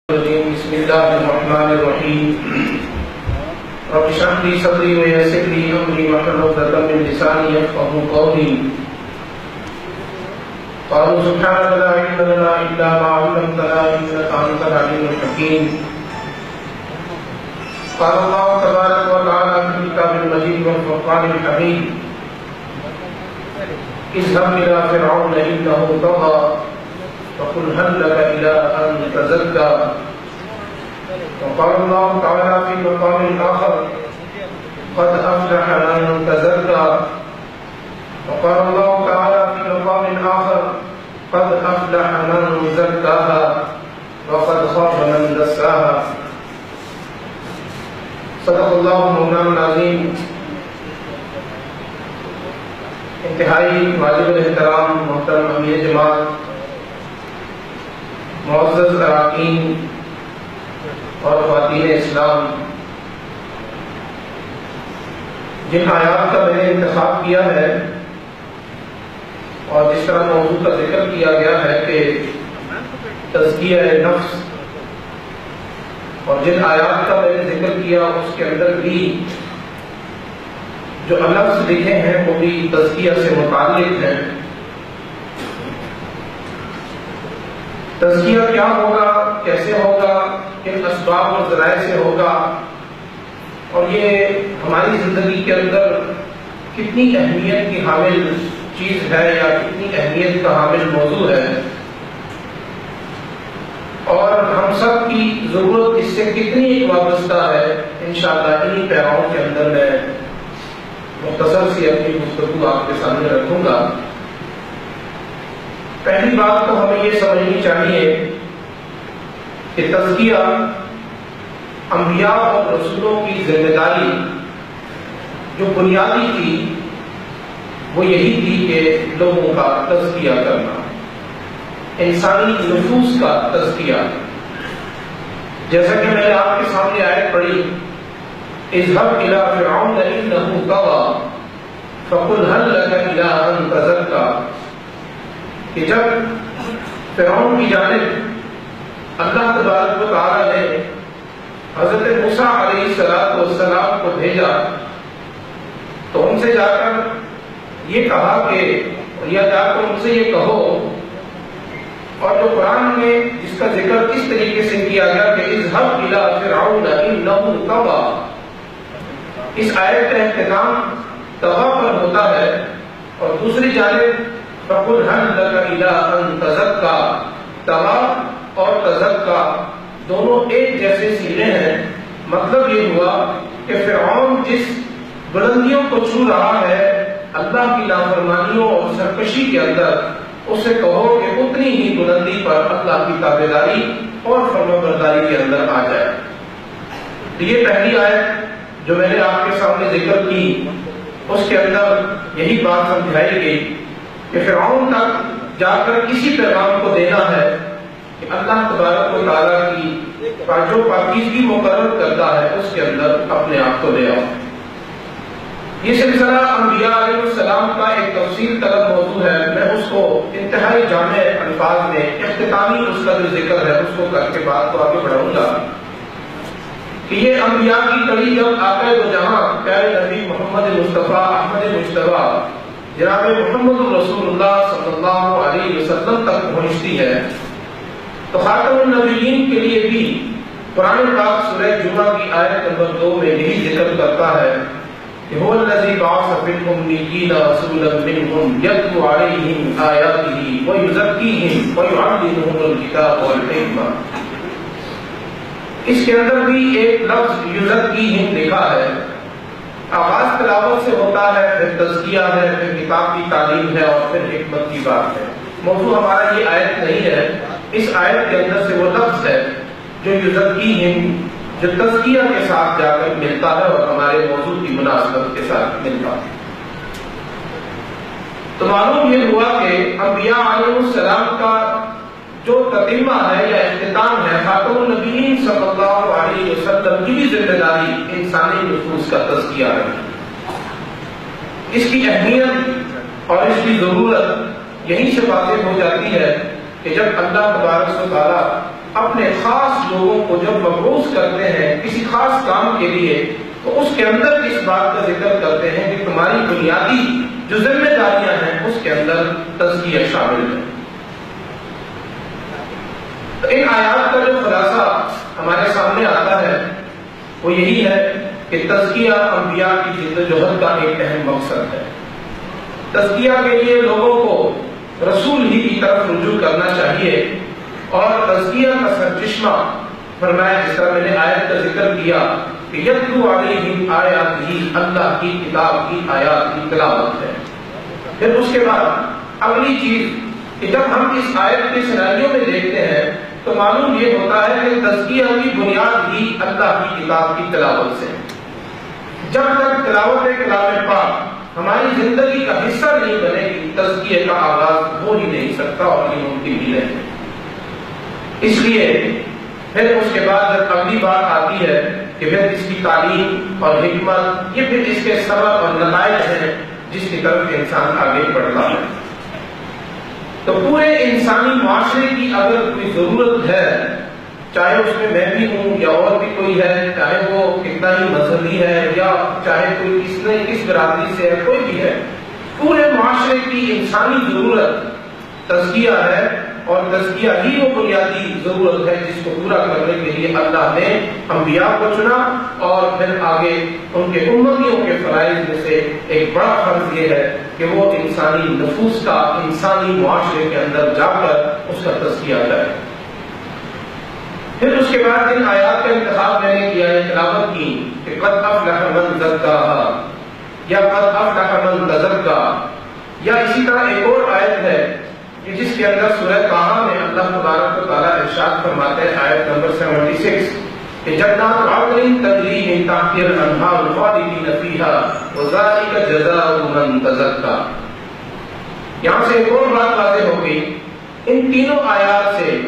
بسم الله الرحمن الرحيم رب اشرح لي صدري ويسر لي امري واحلل عقدة من لساني يفقهوا قولي قالوا سبحانك لا علم لنا الا ما علمتنا انك انت العليم الحكيم قال الله تبارك وتعالى في الكتاب المجيد والفرقان الحميد اذهب الى فرعون انه طغى فقل هل لك إلى أن تزكى وقال الله تعالى في مقام آخر قد أفلح من تزكى وقال الله تعالى في مقام آخر قد أفلح من زكاها وقد خاب من دساها صدق الله مولانا العظيم انتہائی واجب الاحترام محترم امیر جماعت، معزز اراکین اور خواتین اسلام، جن آیات کا میں نے انتخاب کیا ہے اور جس طرح موضوع کا ذکر کیا گیا ہے کہ تزکیہ نفس، اور جن آیات کا میں نے ذکر کیا اس کے اندر بھی جو لفظ لکھے ہیں وہ بھی تزکیہ سے متعلق ہیں۔ تزکیہ کیا ہوگا، کیسے ہوگا، کن اسباب و ذرائع سے ہوگا، اور یہ ہماری زندگی کے اندر کتنی اہمیت کی حامل چیز ہے یا کتنی اہمیت کا حامل موضوع ہے، اور ہم سب کی ضرورت اس سے کتنی وابستہ ہے، انشاءاللہ انہی پیراؤں کے اندر میں مختصر سی اپنی گفتگو آپ کے سامنے رکھوں گا۔ پہلی بات تو ہمیں یہ سمجھنی چاہیے کہ تزکیہ انبیاء اور رسولوں کی ذمہ داری جو بنیادی تھی وہ یہی تھی کہ لوگوں کا تزکیہ کرنا، انسانی نفوس کا تزکیہ۔ جیسا کہ میں نے آپ کے سامنے آیت پڑھی، اذهب الى فرعون انه طغى فقل هل لك الى ان تزكى، کہ جب فرعون کی جانب اللہ تبارک و تعالی نے حضرت موسیٰ علیہ السلام کو بھیجا تو ان سے جا کر یہ کہا کہ یا جا کر ان سے یہ کہو، اور جو قرآن میں جس کا ذکر اس طریقے سے کیا گیا کہ اذهب الى فرعون انه طغى، اس آیت کا اختتام طغى پر ہوتا ہے، اور دوسری جانب فَقُلْ هَلْ لَكَ إِلَىٰ أَن تَزَكَّىٰ، طغى اور تزکا دونوں ایک جیسے صیغے ہیں۔ مطلب یہ ہوا کہ فرعون جس بلندیوں کو چھو رہا ہے اللہ کی نافرمانیوں اور سرکشی کے اندر، اسے کہو کہ اتنی ہی بلندی پر اللہ کی تابعداری اور فرمانبرداری کے اندر آ جائے۔ یہ پہلی آیت جو میں نے آپ کے سامنے ذکر کی اس کے اندر یہی بات سمجھائی گئی کہ فرعون تک جا کر کسی پیغام کو دینا ہے کہ اللہ تبارک و تعالیٰ کی جو پاکیزگی مقرر کرتا ہے اس کے اندر اپنے آپ کو لے آؤ۔ یہ سلسلہ انبیاء علیہ السلام کا ایک تفصیل طلب موضوع ہے، میں اس کو انتہائی جامع الفاظ میں اختتامی اس کا جو ذکر ہے اس کو کر کے بات کو آگے بڑھاؤں گا کہ یہ انبیاء کی کڑی جب آقا دو جہاں پیارے نبی محمد مصطفیٰ احمد مجتبیٰ جناب محمد رسول اللہ صلی اللہ علیہ وسلم تک پہنچتی ہے تو خاتم النبیین کے لیے بھی قرآن پاک سورہ جمعہ کی آیت نمبر 2 میں یہی ذکر کرتا ہے کہ هو الذی بعث فی الأمیین رسولا منہم یتلو علیہم آیاتہ ویزکیہم ویعلمہم الکتاب والحکمہ۔ اس کے اندر بھی ایک لفظ یزکیہم لکھا ہے۔ آغاز تلاوت سے ہوتا ہے، پھر تزکیہ ہے، پھر کتاب کی تعلیم ہے، اور پھر حکمت کی بات ہے۔ موضوع ہمارا یہ آیت نہیں ہے، اس آیت کے اندر سے وہ لفظ ہے جو یزکیہم، جو تزکیہ کے ساتھ جا کر ملتا ہے اور ہمارے موضوع کی مناسبت کے ساتھ ملتا ہے۔ تو معلوم یہ ہوا کہ انبیاء علیہ السلام کا جو تتمہ ہے یا اختتام ہے، خاتم النبیین صلی اللہ علیہ وسلم کی بھی ذمہ داری انسانی نفوس کا تزکیہ ہے۔ اس کی اہمیت اور اس کی ضرورت یہیں سے واضح ہو جاتی ہے کہ جب اللہ تبارک و تعالیٰ اپنے خاص لوگوں کو جب مبعوث کرتے ہیں کسی خاص کام کے لیے تو اس کے اندر اس بات کا ذکر کرتے ہیں کہ تمہاری بنیادی جو ذمہ داریاں ہیں اس کے اندر تزکیہ شامل ہے۔ تو ان آیات کا جو خلاصہ ہمارے سامنے آتا ہے وہ یہی ہے کہ تزکیہ انبیاء کی جدوجہد کا ایک اہم مقصد ہے۔ تزکیہ کے لیے لوگوں کو رسول ہی کی طرف رجوع کرنا چاہیے، اور تزکیہ کا سرچشمہ فرمایا جس طرح میں نے آیت کا ذکر کیا کہ یتلو علیہم آیاتہ، اللہ کی کتاب کی آیات کی تلاوت ہے۔ پھر اس کے بعد اگلی چیز کہ جب ہم اس آیت کے سیناریو میں دیکھتے ہیں تو معلوم یہ ہوتا ہے کہ تزکیہ کی بنیاد ہی اللہ کی کتاب کی تلاوت سے۔ جب تک تلاوت کلام پاک ہماری زندگی کا حصہ نہیں بنے گی، تزکیہ کا آغاز ہو ہی نہیں سکتا اور یہ ممکن بھی نہیں۔ اس لیے پھر اس کے بعد جب اگلی بات آتی ہے کہ پھر اس کی تعلیم اور حکمت، یہ پھر اس کے سبب اور نتائج ہیں جس کی طرف انسان آگے بڑھتا ہے۔ تو پورے انسانی معاشرے کی اگر کوئی ضرورت ہے، چاہے اس میں میں بھی ہوں یا اور بھی کوئی ہے، چاہے وہ کتنا ہی مذہبی ہے یا چاہے کوئی کس برادری سے ہے، کوئی بھی ہے، پورے معاشرے کی انسانی ضرورت تزکیہ ہے، اور تزکیہ ہی وہ بنیادی ضرورت ہے جس کو پورا کرنے کے لیے اللہ نے انبیاء کو چنا، اور پھر آگے ان کے امتیوں کے فرائض میں سے ایک بڑا فرض یہ ہے کہ وہ انسانی نفوس کا انسانی معاشرے کے اندر جا کر اس کا تزکیہ کرے۔ پھر اس کے بعد ان آیات کا انتخاب میں نے کیا، تلاوت کی کہ قد افلح من زکاہا یا قد افلح من تزکا، یا اسی طرح ایک اور آیت ہے کہ جس کے اندر سورہ طٰہٰ میں اللہ تبارک و تعالیٰ ارشاد فرماتے ہیں آیت نمبر 76 کہ جنات عدن تجری من تحتها الانہار خالدین فیہا وذالک جزاء من تزکا۔ یہاں سے ایک اور بات واضح ہو گئی، ان تینوں آیات سے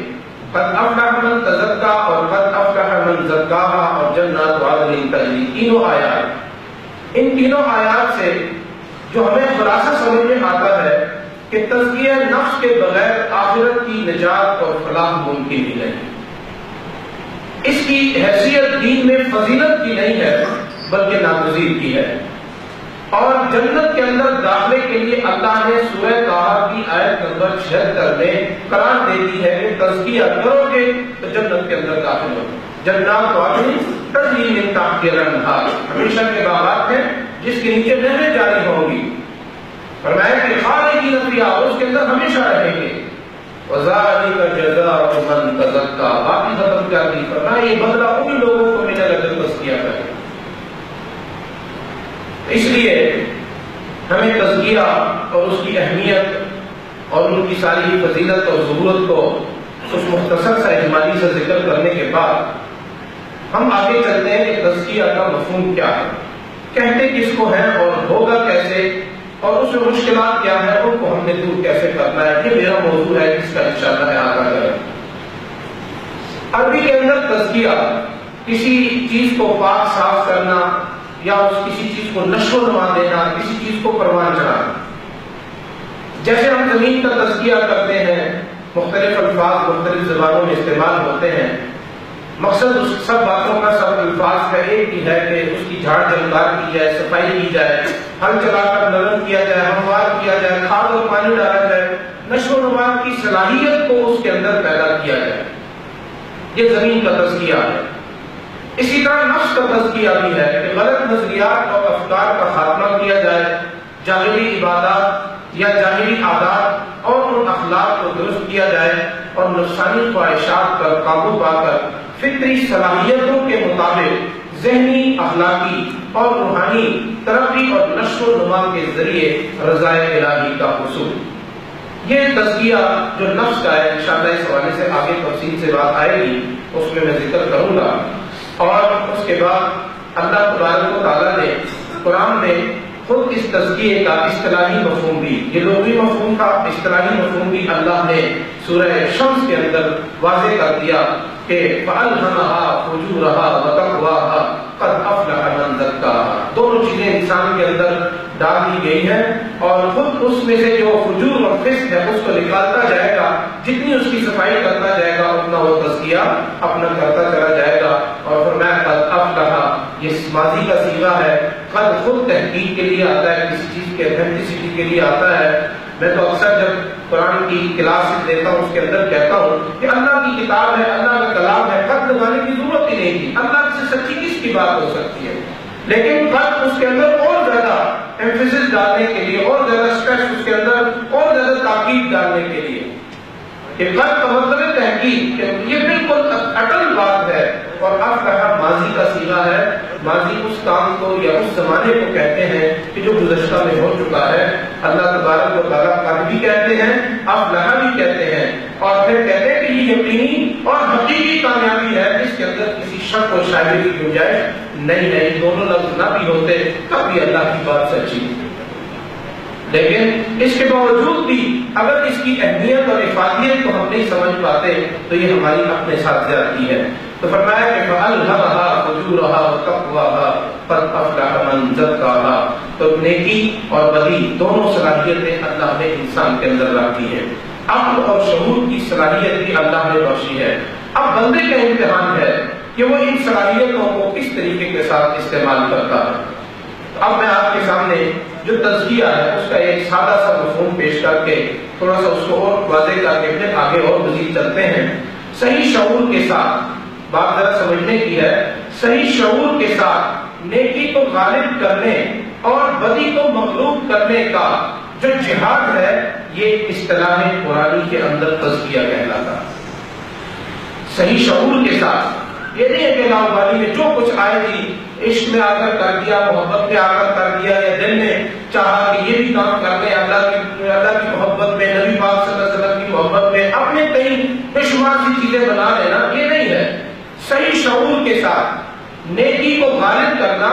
قد افلح من تزکا اور قد افلح من زکاہا اور جنات عدن تجری، تینوں آیات، ان تینوں آیات سے جو ہمیں خلاصہ سمجھ میں آتا ہے کہ تزکیہ نفس کے بغیر آخرت کی نجات اور فلاح ممکن ہی نہیں۔ اس کی حیثیت دین میں فضیلت کی نہیں ہے بلکہ ناگزیر کی ہے، اور جنت کے اندر داخلے کے لیے اللہ نے سورہ طٰہٰ کی آیت نمبر 76 میں قرار دے دی ہے کہ تزکیہ کرو گے تو جنت کے اندر داخل ہو۔ جنات عدن تجری من تحتها الانہار، ہمیشہ کے باغات ہیں جس کے نیچے نہریں جاری ہوں گی، فرمایا کہ خالدین فیہا، اس کے اندر ہمیشہ رہیں گے، وذالک جزاء من تزکا، باقی ختم کر دی، فرمایا یہ بدلہ ان لوگوں کو ملے گا جو تزکیہ کرے۔ اس لیے ہمیں تزکیہ اور اس کی اہمیت اور ان کی ساری فضیلت اور ضرورت کو کچھ مختصر سا اجمالی سے ذکر کرنے کے بعد ہم آگے چلتے ہیں کہ تزکیہ کا مفہوم کیا ہے، کہتے کس کو ہیں اور ہوگا کیسے، اور اس میں مشکلات کیا ہیں ان کو ہم نے دور کیسے کرنا ہے۔ یہ میرا موضوع ہے جس کا انشاءاللہ ہے آگاہ کریں۔ عربی کے اندر تزکیہ کسی چیز کو پاک صاف کرنا یا کسی چیز کو نشو و نما دینا، کسی چیز کو پروان چڑھانا۔ جیسے ہم زمین کا تزکیہ کرتے ہیں، مختلف الفاظ مختلف زبانوں میں استعمال ہوتے ہیں، مقصد اس سب باتوں کا سب الفاظ کا ایک ہی ہے کہ اس کی جھاڑ جھنکار کی جائے، صفائی کی جائے، ہل چلا کر نرم کیا جائے، ہموار کیا جائے، کھاد اور پانی ڈالا جائے، نشو و نما کی صلاحیت کو اس کے اندر پیدا کیا جائے، یہ زمین کا تزکیہ ہے۔ اسی طرح نفس کا تزکیہ بھی ہے کہ غلط نظریات اور افکار کا خاتمہ کیا جائے، جاہلی عبادات یا جاہلی عادات اور ان اخلاق کو درست کیا جائے، اور نفسانی خواہشات پر قابو پا کر فطری صلاحیتوں کے مطابق ذہنی، اخلاقی اور روحانی ترقی اور نشو و نما کے ذریعے رضائے الہی کا حصول۔ یہ تزکیہ جو نفس کا ہے، انشاءاللہ اس حوالے سے آگے تفصیل سے بات آئے گی، اس میں ذکر کروں گا۔ اور اس کے بعد اللہ تبارک و تعالیٰ نے قرآن میں خود اس تزکیے کا اصطلاحی مفہوم بھی، یہ لغوی مفہوم کا اصطلاحی مفہوم بھی اللہ نے سورہ شمس کے اندر واضح کر دیا کہ فَأَلْهَمَهَا فُجُورَهَا وَتَقْوَاهَا، قد افلح من زکاہا، دونوں چیزیں انسان کے اندر ڈال دی گئی ہیں، اور خود اس میں سے جو فجور اور فسق ہے اس کو نکالتا جائے گا، جتنی اس کی صفائی کرتا جائے گا اتنا وہ تزکیہ اپنا کرتا چلا جائے گا۔ اور فرمایا قد افلح، یہ ماضی کا صیغہ ہے، قد خود تحقیق کے لیے آتا ہے، کسی چیز کے اتھینٹسٹی کے لیے آتا ہے۔ میں تو اکثر جب قرآن کی کلاس لیتا ہوں اس کے اندر کہتا ہوں کہ اللہ کی کتاب ہے، اللہ کا کلام ہے، قد لگانے کی ضرورت ہی نہیں تھی، اللہ سے سچی کس کی بات ہو سکتی ہے، لیکن قد اس کے اندر اور زیادہ ایمفیسس ڈالنے کے لیے، اور زیادہ اسٹریس اس کے اندر، اور زیادہ تاکید ڈالنے کے لیے کہ قد کا مطلب ہے تحقیق، یہ بالکل اٹل بات ہے۔ اور افلح ماضی کا صیغہ ہے، ماضی اس کام کو یا اس زمانے کو کہتے ہیں کہ جو گزشتہ میں ہو چکا ہے۔ اللہ تبارک و تعالیٰ قد بھی کہتے ہیں، افلح بھی کہتے ہیں، اور پھر کہتے ہیں کہ یہ یقینی اور حقیقی کامیابی ہے، اس کے اندر کسی شک و شائبے کی گنجائش نہیں ہے۔ یہ دونوں لفظ نہ بھی ہوتے تب بھی اللہ کی بات سچی، لیکن اس کے باوجود بھی اگر اس کی اہمیت اور افادیت کو ہم نہیں سمجھ پاتے تو یہ ہماری اپنے ساتھ زیادتی ہے۔ تو فرمایا کہ فَأَلْهَمَهَا فُجُورَهَا وَتَقْوَاهَا قَدْ أَفْلَحَ مَنْ زَكَّاهَا، تو نیکی اور بدی دونوں صلاحیتیں اللہ نے انسان کے اندر رکھی ہے، عقل اور شعور کی صلاحیت بھی اللہ نے بخشی ہے۔ اب بندے کا امتحان ہے کہ وہ ان صلاحیتوں کو کس طریقے کے ساتھ استعمال کرتا ہے۔ اب میں آپ کے سامنے جو تزکیہ ہے اس کا ایک سادہ سا مفہوم پیش کر کے تھوڑا سا اس کو اور واضح کر کے پھر آگے اور مزید چلتے ہیں۔ صحیح شعور کے ساتھ بات ذرا سمجھنے کی ہے، صحیح شعور کے ساتھ نیکی کو غالب کرنے اور بدی کو مغلوب کرنے کا جو جہاد ہے یہ اصطلاح قرآنی کے اندر تزکیہ کہلاتا ہے۔ صحیح شعور کے ساتھ یہ نہیں ہے کہ لاوبالی میں جو کچھ آئے گی، عشق میں آ کر کر دیا، محبت میں آ کر کر دیا، یا دل نے چاہا کہ یہ بھی کام کر لیں اللہ کی محبت میں، نبی پاک صلی اللہ علیہ وسلم کی محبت میں، اپنے کئی بے شمار سی چیزیں بنا لینا، یہ نہیں ہے۔ صحیح شعور کے ساتھ نیکی کو غالب کرنا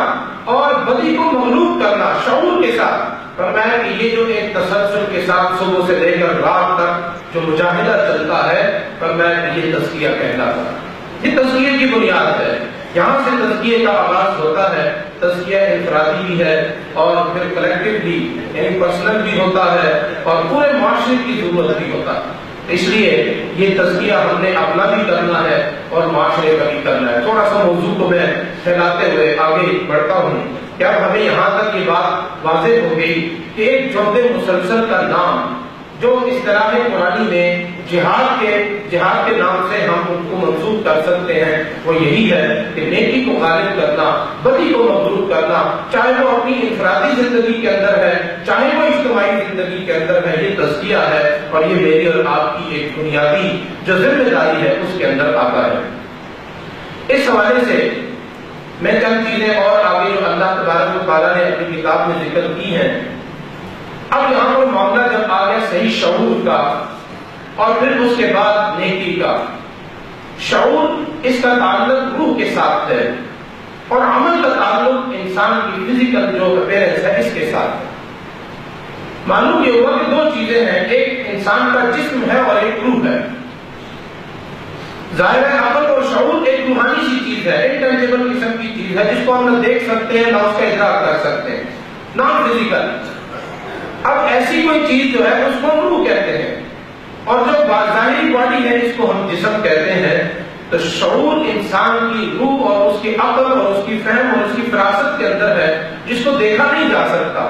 اور بدی کو مغلوب کرنا شعور کے ساتھ، فرمایا کہ یہ جو ایک تسلسل کے ساتھ صبح سے لے کر رات تک جو مجاہدہ چلتا ہے، فرمایا کہ یہ تزکیہ کہلاتا ہے، یہ تزکیے کی بنیاد ہے۔ یہاں سے تزکیے کا آغاز ہوتا ہے، تزکیہ انفرادی بھی ہے اور پھر کلیکٹیو بھی، یعنی پرسنل بھی ہوتا ہے اور پورے معاشرے کی ضرورت بھی ہوتا ہے۔ اس لیے یہ تزکیہ ہم نے اپنا بھی کرنا ہے اور معاشرے کا بھی کرنا ہے۔ تھوڑا سا موضوع کو میں پھیلاتے ہوئے آگے بڑھتا ہوں کہ اب ہمیں یہاں تک یہ بات واضح ہو گئی کہ ایک جوہد مسلسل کا نام جو اصطلاح قرآنی میں جہاد کے نام سے ہم ان کو منسوب کر سکتے ہیں، وہ یہی ہے کہ نیکی کو غالب کرنا، بدی کو مغلوب کرنا، چاہے وہ اپنی انفرادی زندگی کے اندر ہے، چاہے وہ اجتماعی زندگی کے اندر ہے، یہ تزکیہ ہے اور یہ میری اور آپ کی ایک بنیادی جو ذمہ داری ہے اس کے اندر آتا ہے۔ اس حوالے سے میں چند چیزیں اور آگے جو اللہ تبارک و تعالیٰ نے اپنی کتاب میں ذکر کی ہیں۔ اب یہاں پر معاملہ جب آ گیا صحیح شعور کا اور پھر اس کے بعد نیکی کا، شعور اس کا تعلق روح کے ساتھ ہے اور عمل کا تعلق انسان کی فزیکل جو اپیرنس ہے اس کے ساتھ ہے۔ معلوم یہ ہوا کہ دو چیزیں ہیں، ایک انسان کا جسم ہے اور ایک روح ہے۔ ظاہر ہے عقل اور شعور ایک روحانی سی چیز ہے، انٹینجیبل قسم کی چیز ہے جس کو ہم نہ دیکھ سکتے ہیں نہ اس کا ادراک کر سکتے ہیں، نان فزیکل۔ اب ایسی کوئی چیز جو ہے اس کو روح کہتے ہیں، اور جو ظاہری باڈی ہے اس کو ہم جسم کہتے ہیں۔ تو شعور انسان کی روح اور اس کی عقل اور اس کی فہم اور اس کی فراست کے اندر ہے جس کو دیکھا نہیں جا سکتا،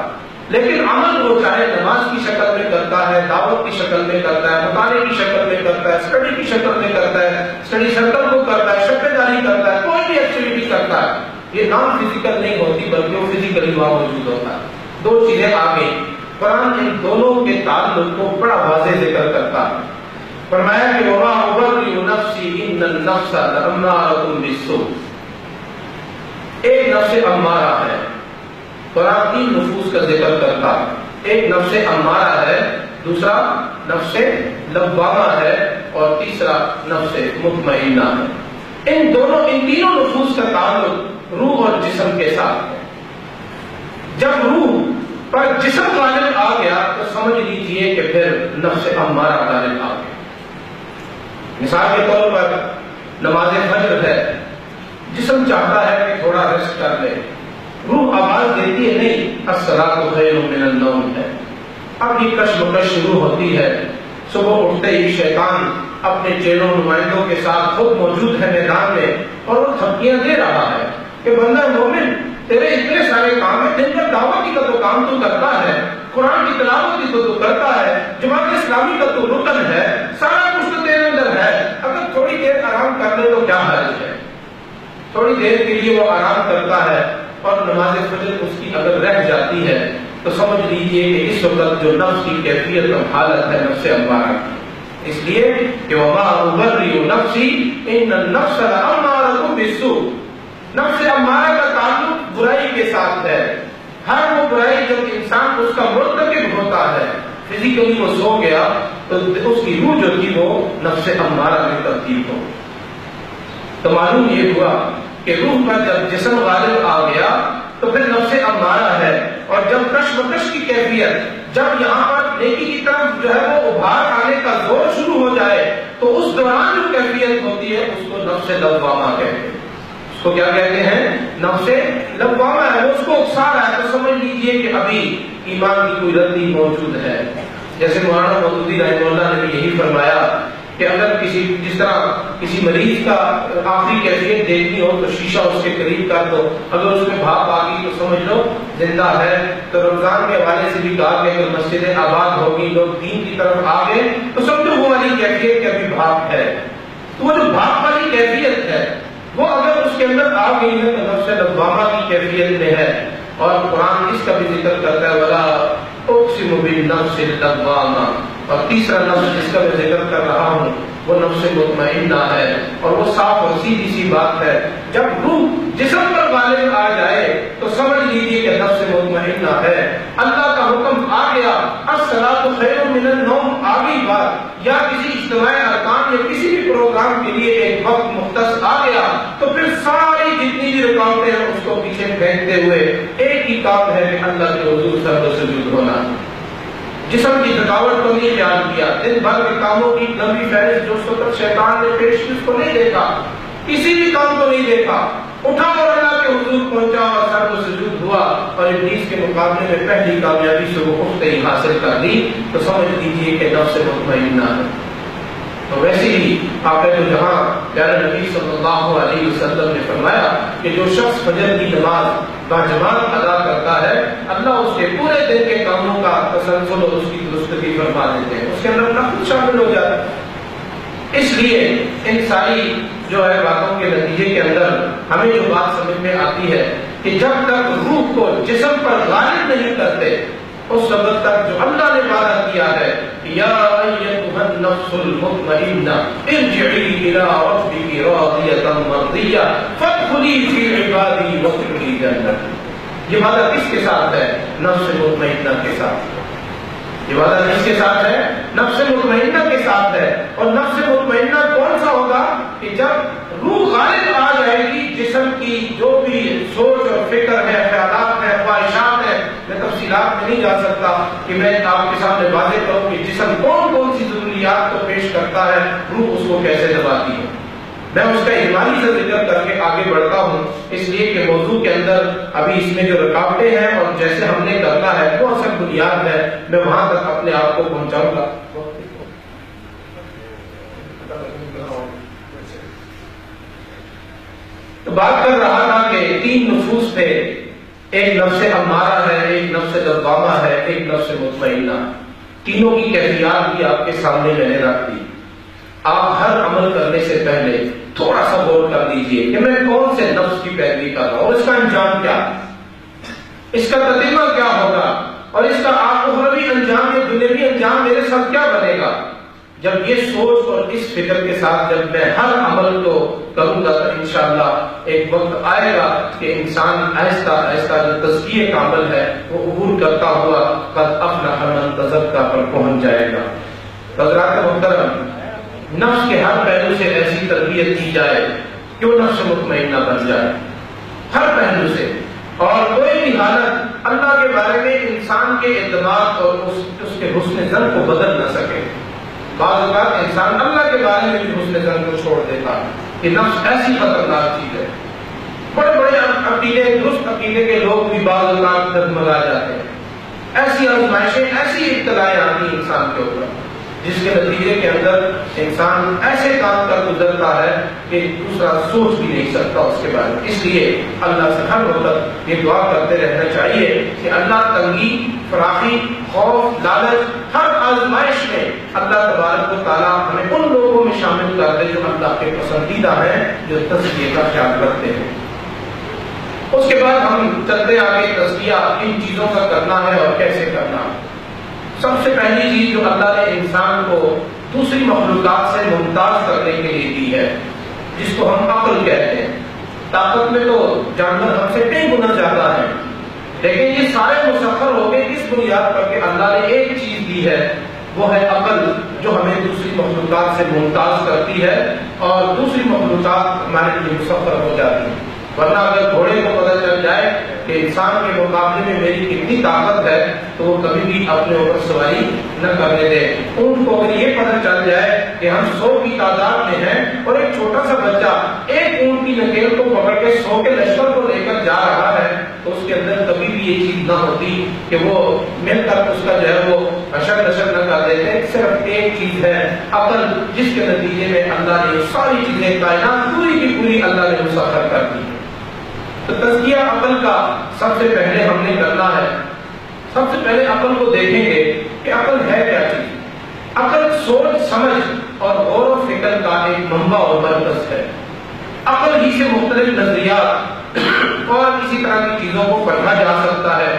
لیکن عمل وہ چاہے نماز کی شکل میں کرتا ہے، دعوت کی شکل میں کرتا ہے، مطالعے کی شکل میں کرتا ہے، اسٹڈی کی شکل میں کرتا ہے، اسٹڈی سرکل کو کرتا ہے، شبے داری کرتا ہے، کوئی بھی ایکٹیویٹی کرتا ہے، یہ نان فزیکل نہیں ہوتی بلکہ وہ فزیکلی وہاں موجود ہوتا ہے۔ دو چیزیں آ گئی، قرآن ان دونوں کے تعلق کو بڑا واضح ذکر کرتا ہے۔ فرمایا کہ وَمَا أُبَرِّئُ نَفْسِي إِنَّ النَّفْسَ لَأَمَّارَةٌ بِالسُّوءِ، ایک نفس امارہ ہے۔ قرآن تین نفوس کا ذکر کرتا ہے، ایک نفس امارہ ہے، دوسرا نفس لوامہ ہے اور تیسرا نفس مطمئنہ ہے۔ ان تینوں نفوس کا تعلق روح اور جسم کے ساتھ ہے۔ جب روح پر جسم غالب آ گیا تو سمجھ لیجیے کہ پھر نفس امارہ غالب آ گیا۔ مثال کے طور پر نماز فجر ہے، جسم چاہتا ہے کہ تھوڑا ریسٹ کر لے، روح آواز دیتی ہے نہیں، الصلاۃ خیر من النوم ہے۔ اب یہ کشمکش شروع ہوتی ہے، صبح اٹھتے ہی شیطان اپنے چیلوں نمائندوں کے ساتھ خود موجود ہے میدان میں، اور وہ دھمکیاں دے رہا ہے کہ بندہ مومن تیرے اتنے سارے کام ہیں، دن بھر دعوتی کا تو کام تو کرتا ہے، قرآن کی تلاوت کی تو کرتا ہے، جماعت اسلامی کا تو رکن ہے، سارا کچھ تو تیرے اندر ہے، اگر تھوڑی دیر آرام کر لے تو کیا حرج ہے؟ تھوڑی دیر کے لیے وہ آرام کرتا ہے، اور نماز فجر اس کی اگر رہ جاتی ہے تو سمجھ لیجئے کہ اس وقت جو نفس کی کیفیت اور حالت ہے نفس امارہ کی، اس لیے کہ وما ابرئ نفسی ان النفس لامارۃ بالسوء، نفس امارہ کا تعلق برائی کے ساتھ ہے۔ ہر وہ برائی جب انسان اس کا مرتکب ہوتا ہے، فزیکلی وہ سو گیا تو اس کی روح جو تھی وہ نفس امارہ میں تبدیل ہو۔ تو معلوم یہ ہوا کہ روح کا جب جسم غالب آ گیا تو پھر نفس امارہ ہے، اور جب کشمکش کی کیفیت، جب یہاں پر نیکی کی طرف جو ہے وہ ابھار آنے کا زور شروع ہو جائے تو اس دوران جو کیفیت ہوتی ہے اس کو نفس لوامہ کہتے ہیں۔ اس کو کیا کہتے ہیں؟ نفس لوامہ ہے، وہ اس کو اکسا رہا ہے، تو سمجھ لیجئے کہ ابھی ایمان کی کوئی ردی موجود ہے۔ جیسے مولانا مودودی رحمہ اللہ نے بھی یہی فرمایا کہ اگر جس طرح کسی مریض کا آخری کیفیت دیکھنی ہو تو شیشہ اس کے قریب کر دو، اگر اس میں بھاپ آ گئی تو سمجھ لو زندہ ہے۔ تو رمضان کے حوالے سے بھی کہا کہ اگر مسجدیں آباد ہوگی، لوگ دین کی طرف آ گئے تو سمجھو وہ والی کیفیت کے ابھی بھاپ ہے۔ تو وہ جو بھاپ والی کیفیت ہے وہ اگر اس کے اندر آ گئی ہے تو نفس لوامہ کی کیفیت میں ہے، اور قرآن اس کا بھی ذکر کرتا ہے وَلَا اقسم بالنفس اللوامہ، اور تیسرا لفظ جس کا میں ذکر کر رہا ہوں وہ نفس مطمئنہ ہے، اور وہ صاف اور سیدھی سی بات ہے، جب روح جسم پر غالب آ جائے تو سمجھ لیجیے کہ نفس مطمئنہ ہے، اللہ کا حکم آ گیا، الصلاۃ خیر من النوم آ گئی بات، یا کسی اجتماعی ارکان یا کسی بھی پروگرام کے لیے ایک وقت مختص آ گیا تو پھر ساری جتنی بھی رکاوٹیں ہیں اس کو پیچھے پھینکتے ہوئے ایک ہی کام ہے کہ اللہ کے حضور سجدہ و سجود ہونا۔ جسم کی تھکاوٹ کو نہیں خیال کیا، دن بھر کے کاموں کی لمبی فہرست جو اس وقت شیطان نے پیش کی اس کو نہیں دیکھا، کسی بھی کام کو نہیں دیکھا، اٹھا اور اللہ کے حضور پہنچا اور سر و سجود ہوا، اور ابلیس کے مقابلے میں پہلی کامیابی سے وہ اٹھتے ہی حاصل کر لی، تو سمجھ لیجیے کہ نفس مطمئنہ ہے۔ تو ویسے ہی آپ تو جہاں پیارے نبی صلی اللہ علیہ وسلم نے فرمایا کہ جو شخص فجر کی نماز باجماعت ادا کرتا ہے اللہ اس کے پورے دن کے کاموں کا تسلسل اور اس کی درستگی فرما دیتے ہیں، اس کے اندر نفس شامل ہو جاتا ہے۔ اس لیے ان ساری جو ہے باتوں کے نتیجے کے اندر ہمیں جو بات سمجھ میں آتی ہے کہ جب تک روح کو جسم پر غالب نہیں کرتے اس وقت تک جو اللہ نے وعدہ کیا ہے یا ایتھا النفس المطمئنہ ارجعی الی ربک راضیۃ مرضیہ فادخلی فی عبادی وادخلی جنتی۔ یہ وعدہ کس کے ساتھ ہے؟ نفس مطمئنہ کے ساتھ۔ یہ وعدہ کس کے ساتھ ہے؟ نفس مطمئنہ کے ساتھ ہے۔ اور نفس مطمئنہ کون سا ہوگا؟ کہ جب روح غالب آ جائے گی جسم کی جو بھی سوچ اور فکر ہے، خیالات ہیں، خواہشات ہیں، میں تفصیلات میں نہیں جا سکتا کہ میں آپ کے سامنے واضح کروں کہ جسم کون کون سی ضروریات کو پیش کرتا ہے، روح اس کو کیسے دباتی ہے۔ میں اس کا اجمالی سے ذکر کر کے آگے بڑھتا ہوں، اس لیے کہ موضوع کے اندر ابھی اس میں جو رکاوٹیں ہیں اور جیسے ہم نے کرنا ہے وہ اصل بنیاد ہے، میں وہاں تک اپنے آپ کو پہنچاؤں گا۔ تو بات کر رہا تھا کہ تین نفوس تھے، ایک نفس امارہ ہے، ایک نفس لوامہ ہے، ایک نفس مطمئنہ۔ تینوں کی کیفیات بھی آپ کے سامنے میں نے رکھ دی۔ آپ ہر عمل کرنے سے پہلے تھوڑا سا غور کر لیجئے کہ میں کون سے نفس کی پیروی کر رہا ہوں اور اس کا انجام کیا، اس کا تتمہ کیا ہوگا، اور اس کا آخروی انجام یا دنیاوی انجام میرے ساتھ کیا بنے گا۔ جب یہ سوچ اور اس فکر کے ساتھ جب میں ہر عمل کو کروں گا تو انشاءاللہ ایک وقت آئے گا کہ انسان آہستہ آہستہ جو تزکیے کا عمل ہے وہ عبور کرتا ہوا قد افلح من تزکیٰ پر پہنچ جائے گا۔ حضرات محترم، نفس کے ہر پہلو سے ایسی تربیت کی جائے کہ وہ نفس مطمئنہ بن جائے، ہر پہلو سے، اور کوئی بھی حالت اللہ کے بارے میں انسان کے اعتماد اور اس کے حسن ظن کو بدل نہ سکے۔ بعض اوقات انسان اللہ کے بارے میں بھی حسن ظن کو چھوڑ دیتا ہے کہ نفس ایسی خطرناک چیز ہے بڑے بڑے عقیدے، درست عقیدے کے لوگ بھی بعض اوقات ڈگمگا جاتے ہیں۔ ایسی آزمائشیں، ایسی ابتلائیں آتی ہیں انسان کے اوپر، جس کے نتیجے کے اندر انسان ایسے کام کر گزرتا ہے کہ دوسرا سوچ بھی نہیں سکتا اس کے بارے میں۔ اس لیے اللہ سے ہر وقت یہ دعا کرتے رہنا چاہیے کہ اللہ تنگی، فراخی، خوف، لالچ، ہر آزمائش میں اللہ تبارک و تعالیٰ ہمیں ان لوگوں میں شامل کر دے جو اللہ کے پسندیدہ ہیں، جو تزکیے کا خیال رکھتے ہیں۔ اس کے بعد ہم چلتے آگے، تزکیہ کن چیزوں کا کرنا ہے اور کیسے کرنا ہے۔ سب سے پہلی چیز جو اللہ نے انسان کو دوسری مخلوقات سے ممتاز کرنے کے لیے دی ہے، جس کو ہم عقل کہتے ہیں۔ طاقت میں تو جانور ہم سے کئی گنا زیادہ ہے، لیکن یہ سارے مسخر ہو گئے اس بنیاد پر کہ اللہ نے ایک چیز دی ہے، وہ ہے عقل، جو ہمیں دوسری مخلوقات سے ممتاز کرتی ہے اور دوسری مخلوقات ہمارے لیے مسخر ہو جاتی ہیں۔ ورنہ اگر گھوڑے کو پتہ چل جائے کہ انسان کے مقابلے میں میری کتنی طاقت ہے تو وہ کبھی بھی اپنے اوپر سواری نہ کرنے دے۔ اونٹ کو اگر یہ پتہ چل جائے کہ ہم 100 کی تعداد میں ہیں اور ایک چھوٹا سا بچہ ایک اونٹ کی نکیل کو پکڑ کے 100 کے لشکر کو لے کر جا رہا ہے تو اس کے اندر کبھی بھی یہ چیز نہ ہوتی کہ وہ مل کر اس کا جو ہے وہ اشر نشر نہ کر دیتے۔ صرف ایک چیز ہے، عقل، جس کے نتیجے میں اللہ نے ساری چیزیں، کائنات پوری کی پوری اللہ نے مسخر کر دی۔ تو تزکیہ عقل کا سب سے پہلے ہم نے کرنا ہے۔ سب سے پہلے عقل کو دیکھیں گے کہ عقل ہے کیا چیز۔ عقل سوچ سمجھ اور غور و فکر کا ایک منبع اور مرکز ہے۔ عقل ہی سے مختلف نظریات اور اسی طرح کی چیزوں کو پڑھا جا سکتا ہے۔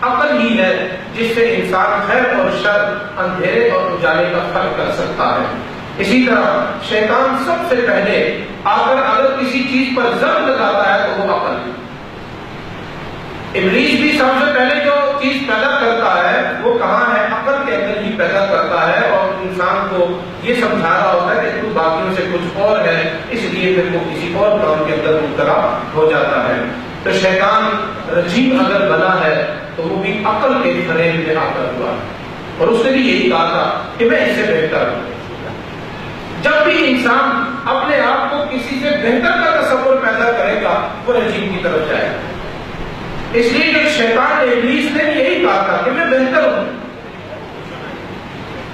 عقل ہی ہے جس سے انسان خیر اور شر، اندھیرے اور اجالے کا فرق کر سکتا ہے۔ اسی طرح شیطان سب سے پہلے آ کر اگر کسی چیز پر ضرب لگاتا ہے تو وہ عقل۔ ابلیس بھی سب سے پہلے جو چیز پیدا کرتا ہے وہ کہاں ہے؟ عقل کے اندر ہی پیدا کرتا ہے اور انسان کو یہ سمجھا رہا ہوتا ہے کہ تو باقیوں سے کچھ اور ہے، اس لیے پھر وہ کسی اور کام کے اندر مبتلا ہو جاتا ہے۔ تو شیطان رجیم اگر بنا ہے تو وہ بھی عقل کے فریب میں آ کر ہوا اور اس نے بھی یہی کہا تھا کہ میں اس سے بہتر ہوں۔ جب بھی انسان اپنے آپ کو کسی سے بہتر کا تصور پیدا کرے گا وہ رجیم کی طرف جائے گا۔ اس لیے کہ شیطان ابلیس نے یہی کہا تھا کہ میں بہتر ہوں،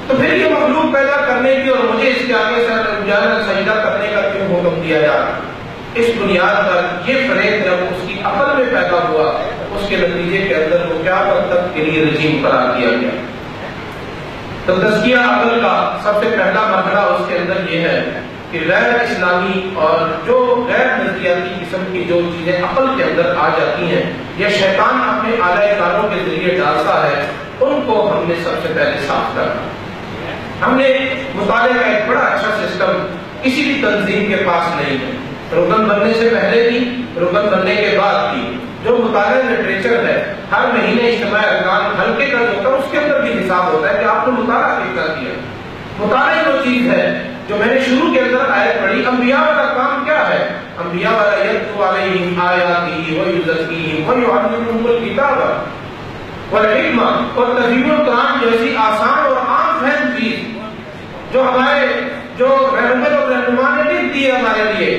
تو پھر یہ مخلوق پیدا کرنے کی اور مجھے اس کے آگے سجدہ کرنے کا کیوں حکم دیا جاتا؟ اس بنیاد پر یہ فریب جب اس کی عقل میں پیدا ہوا، اس کے نتیجے کے اندر وہ قیامت تک کے لیے رجیم قرار دیا گیا۔ تو تزکیہ عقل کا سب سے پہلا مرحلہ اس کے اندر یہ ہے کہ غیر اسلامی اور جو غیر نظریاتی قسم کی جو چیزیں عقل کے اندر آ جاتی ہیں یا شیطان اپنے اعلی کاروں کے ذریعے ڈالتا ہے، ان کو ہم نے سب سے پہلے صاف کرنا۔ ہم نے مطالعے کا ایک بڑا اچھا سسٹم کسی بھی تنظیم کے پاس نہیں ہے، رکن بننے سے پہلے بھی، رکن بننے کے بعد بھی۔ جو مطالعہ لٹریچر ہے، ہر مہینے اجتماع ارکان ہلکے کا جو ہوتا ہے اس کے اندر بھی حساب ہوتا ہے کہ آپ نے مطالعہ کتنا کیا۔ مطالعہ وہ چیز ہے جو میں نے شروع کے اندر آیت پڑھی، انبیاء کا کام کیا ہے؟ انبیاء والا یتلو علیہم آیاتہ ویزکیہم ویعلمہم الکتاب والحکمہ اور تفسیر القرآن جیسی آسان اور عام فہم چیز جو ہمارے جو رحمت اور رہنما نے لکھ دی ہے ہمارے لیے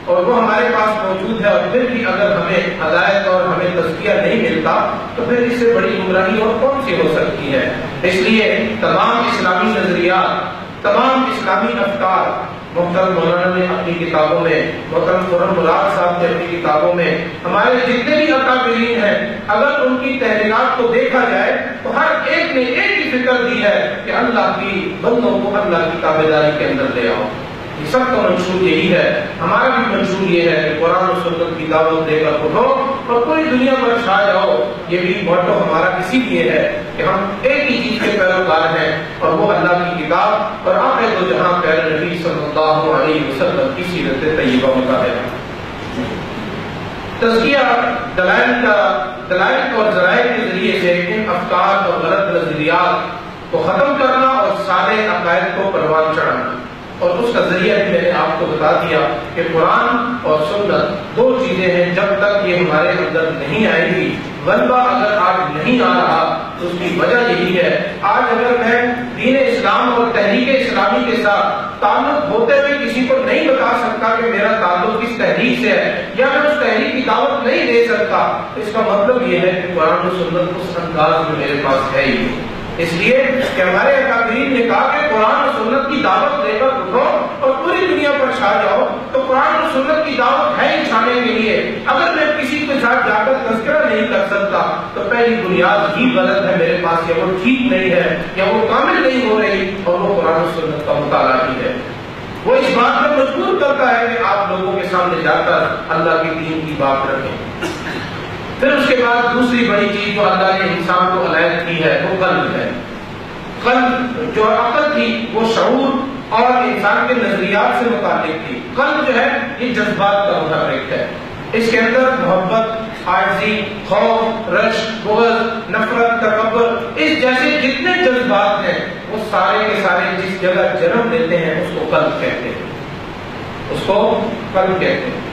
اور وہ ہمارے پاس موجود ہے، اور پھر بھی اگر ہمیں ہدایت اور ہمیں تزکیہ نہیں ملتا تو پھر اس سے بڑی گمراہی اور کون سی ہو سکتی ہے؟ اس لیے تمام اسلامی نظریات، تمام اسلامی افکار، محترم مولانا نے اپنی کتابوں میں، محترم خرم مراد صاحب نے اپنی کتابوں میں، ہمارے جتنے بھی اکابرین ہیں، اگر ان کی تحریرات کو دیکھا جائے تو ہر ایک نے ایک ہی فکر دی ہے کہ اللہ کی بندوں کو اللہ کی تابعداری کے اندر لے آؤ۔ یہ سب کا منشور یہی ہے، ہمارا بھی منشور یہ ہے کہ قرآن و سنت کی دعوت دے کر اٹھو اور پوری دنیا پر چھا جاؤ۔ یہ بھی موٹو ہمارا اسی لیے ہے کہ ہم ایک ہی چیز کے پیروکار ہیں اور وہ اللہ کی کتاب اور آخر دو جہاں پیارے نبی صلی اللہ علیہ وسلم کی سیرت طیبہ مطابق۔ تزکیہ دلائل اور ذرائع کے ذریعے سے ان افکار اور غلط نظریات کو ختم کرنا اور سارے عقائد کو پروان چڑھانا، اور اس کا ذریعہ بھی میں نے آپ کو بتا دیا کہ قرآن اور سنت دو چیزیں ہیں، جب تک محبت یہ ہمارے اندر نہیں آئے گی. غلبہ اگر آج نہیں آ رہا تو اس کی وجہ یہی ہے. آج اگر میں دین اسلام اور تحریک اسلامی کے ساتھ تعلق ہوتے ہوئے کسی کو نہیں بتا سکتا کہ میرا تعلق کس تحریک سے ہے، یا میں اس تحریک کی دعوت نہیں دے سکتا، تو اس کا مطلب یہ ہے کہ قرآن و سنت اس انداز میں میرے پاس ہے ہی. اس لیے کہ ہمارے اکابرین نے کہا کہ قرآن و سنت کی دعوت دے کر اٹھو اور پوری دنیا پر چھا جاؤ. تو قرآن و سنت کی دعوت ہے ہی چھانے کے لیے. اگر میں کسی کے ساتھ جا کر تذکرہ نہیں کر سکتا تو پہلی بنیاد ہی غلط ہے میرے پاس، یا وہ ٹھیک نہیں ہے، یا وہ کامل نہیں ہو رہی، اور وہ قرآن و سنت کا مطالعہ ہی ہے. وہ اس بات پر مجبور کرتا ہے کہ آپ لوگوں کے سامنے جا کر اللہ کے دین کی بات رکھیں. پھر اس کے بعد دوسری بڑی چیز جو اللہ نے انسان کو عنایت کی ہے وہ قلب ہے. قلب جو عقل تھی وہ شعور اور انسان کے نظریات سے متعلق تھی. قلب جو ہے یہ جذبات کا محرک ہے. اس کے اندر محبت، عاجزی، خوف، رشک، بغض، نفرت، تکبر، اس جیسے جتنے جذبات ہیں وہ سارے کے سارے جس جگہ جنم لیتے ہیں اس کو قلب کہتے ہیں. اس کو قلب کہتے ہیں.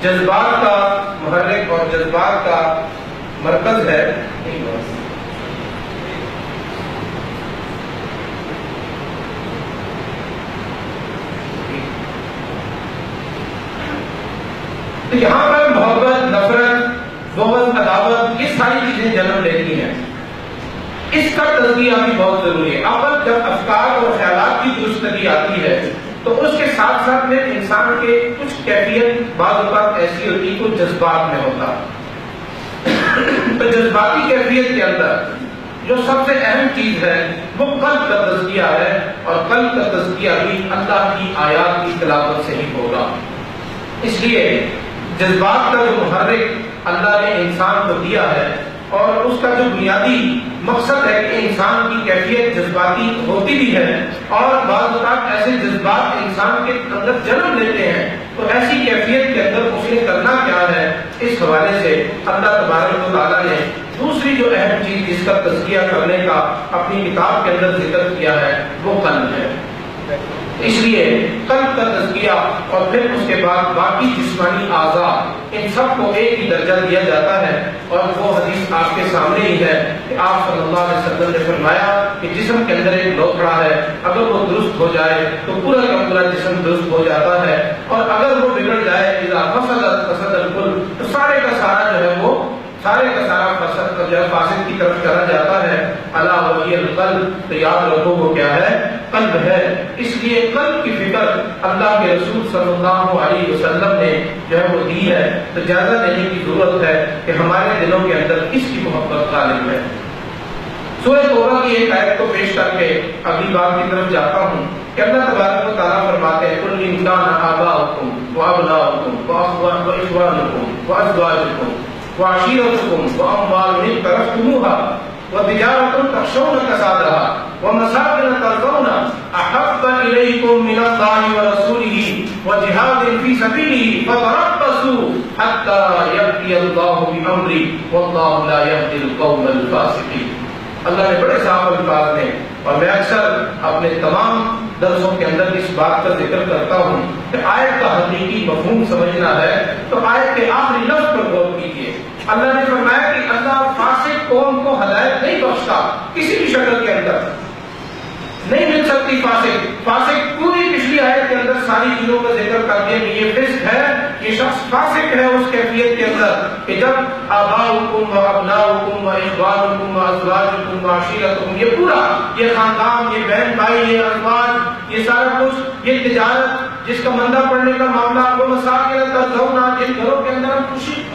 جذبات کا محرک اور جذبات کا مرکز ہے. یہاں پر محبت، نفرت، بغض، عداوت یہ ساری چیزیں جنم لیتی ہیں. اس کا تزکیہ بھی بہت ضروری ہے. عقل جب افکار اور خیالات کی درستگی آتی ہے تو اس کے ساتھ ساتھ میں انسان کے کچھ کیفیت بعض اوقات ایسی ہوتی کچھ جذبات میں ہوتا. تو جذباتی کیفیت کے اندر جو سب سے اہم چیز ہے وہ قلب کا تزکیہ ہے، اور قلب کا تزکیہ بھی اللہ کی آیات کی تلاوت سے ہی ہوگا. اس لیے جذبات کا جو محرک اللہ نے انسان کو دیا ہے اور اس کا جو بنیادی مقصد ہے کہ انسان کی کیفیت جذباتی ہوتی بھی ہے، اور بعض اوقات ایسے جذبات انسان کے اندر جنم لیتے ہیں، تو ایسی کیفیت کے اندر اس نے کرنا کیا ہے. اس حوالے سے اللہ تبارک و تعالیٰ نے دوسری جو اہم چیز جس کا تزکیہ کرنے کا اپنی کتاب کے اندر ذکر کیا ہے وہ قلب ہے. اس لیے قلب کا تزکیہ اور پھر اس کے بعد باقی جسمانی اعضاء ان سب کو ایک ہی درجہ دیا جاتا ہے. اور وہ حدیث آپ کے سامنے ہی ہے کہ آپ صلی اللہ علیہ وسلم نے فرمایا کہ جسم کے اندر ایک لوتھڑا ہے، اگر وہ درست ہو جائے تو پورا کا پورا جسم درست ہو جاتا ہے، اور اگر وہ بگڑ جائے اذا فسدت فسد الکل، تو سارے کا سارا جو ہے وہ سارے کا سارا فسد جو ہے فاسد کی طرف چلا جاتا ہے. الا وہی القلب، تو یاد رکھو وہ کیا ہے؟ قلب ہے. اس لیے قلب کی فکر اللہ کے رسول صلی اللہ علیہ وسلم نے جو ہے وہ دی ہے. تو جائزہ لینے کی ضرورت ہے کہ ہمارے دلوں کے اندر کس کی محبت غالب ہے. سورہ توبہ کی ایک آیت کو پیش کر کے اگلی بات کی طرف جاتا ہوں کہ اللہ تبارک و تعالیٰ فرماتے ہیں قل ان کان آباؤکم وابناؤکم واخوانکم وازواجکم وعشیرتکم واموال اقترفتموها وتجارة تخشون كسادها ومساكن ترضونها أحب إليكم من الله ورسوله وجهاد في سبيله فتربصوا حتى يأتي الله بأمره والله لا يهدي القوم الفاسقين. اللہ نے بڑے صاف الفاظ میں، اور میں اکثر اپنے تمام درسوں کے اندر اس بات کا ذکر کرتا ہوں کہ آیت کا حقیقی مفہوم سمجھنا ہے تو آیت کے آخری لفظ پر غور کیجیے. اللہ نے فرمایا کہ اللہ فاسق قوم کو ہدایت نہیں بخشتا، کسی بھی شکل کے اندر نہیں مل سکتی. فاسق پوری پچھلی آیت کے اندر ساری چیزوں کا ذکر کر دیا کہ یہ فسق ہے، یہ شخص فاسق ہے اس کیفیت کے اندر کہ جب آباؤکم و ابناؤکم و اخوانکم و ازواجکم و عشیرتکم، یہ پورا یہ خاندان، یہ بہن بھائی، یہ ازواج، یہ سارا کچھ، یہ تجارت جس کا مندہ پڑنے کا معاملہ، وہ مساکن ترضونها، جن گھروں کے اندر ہم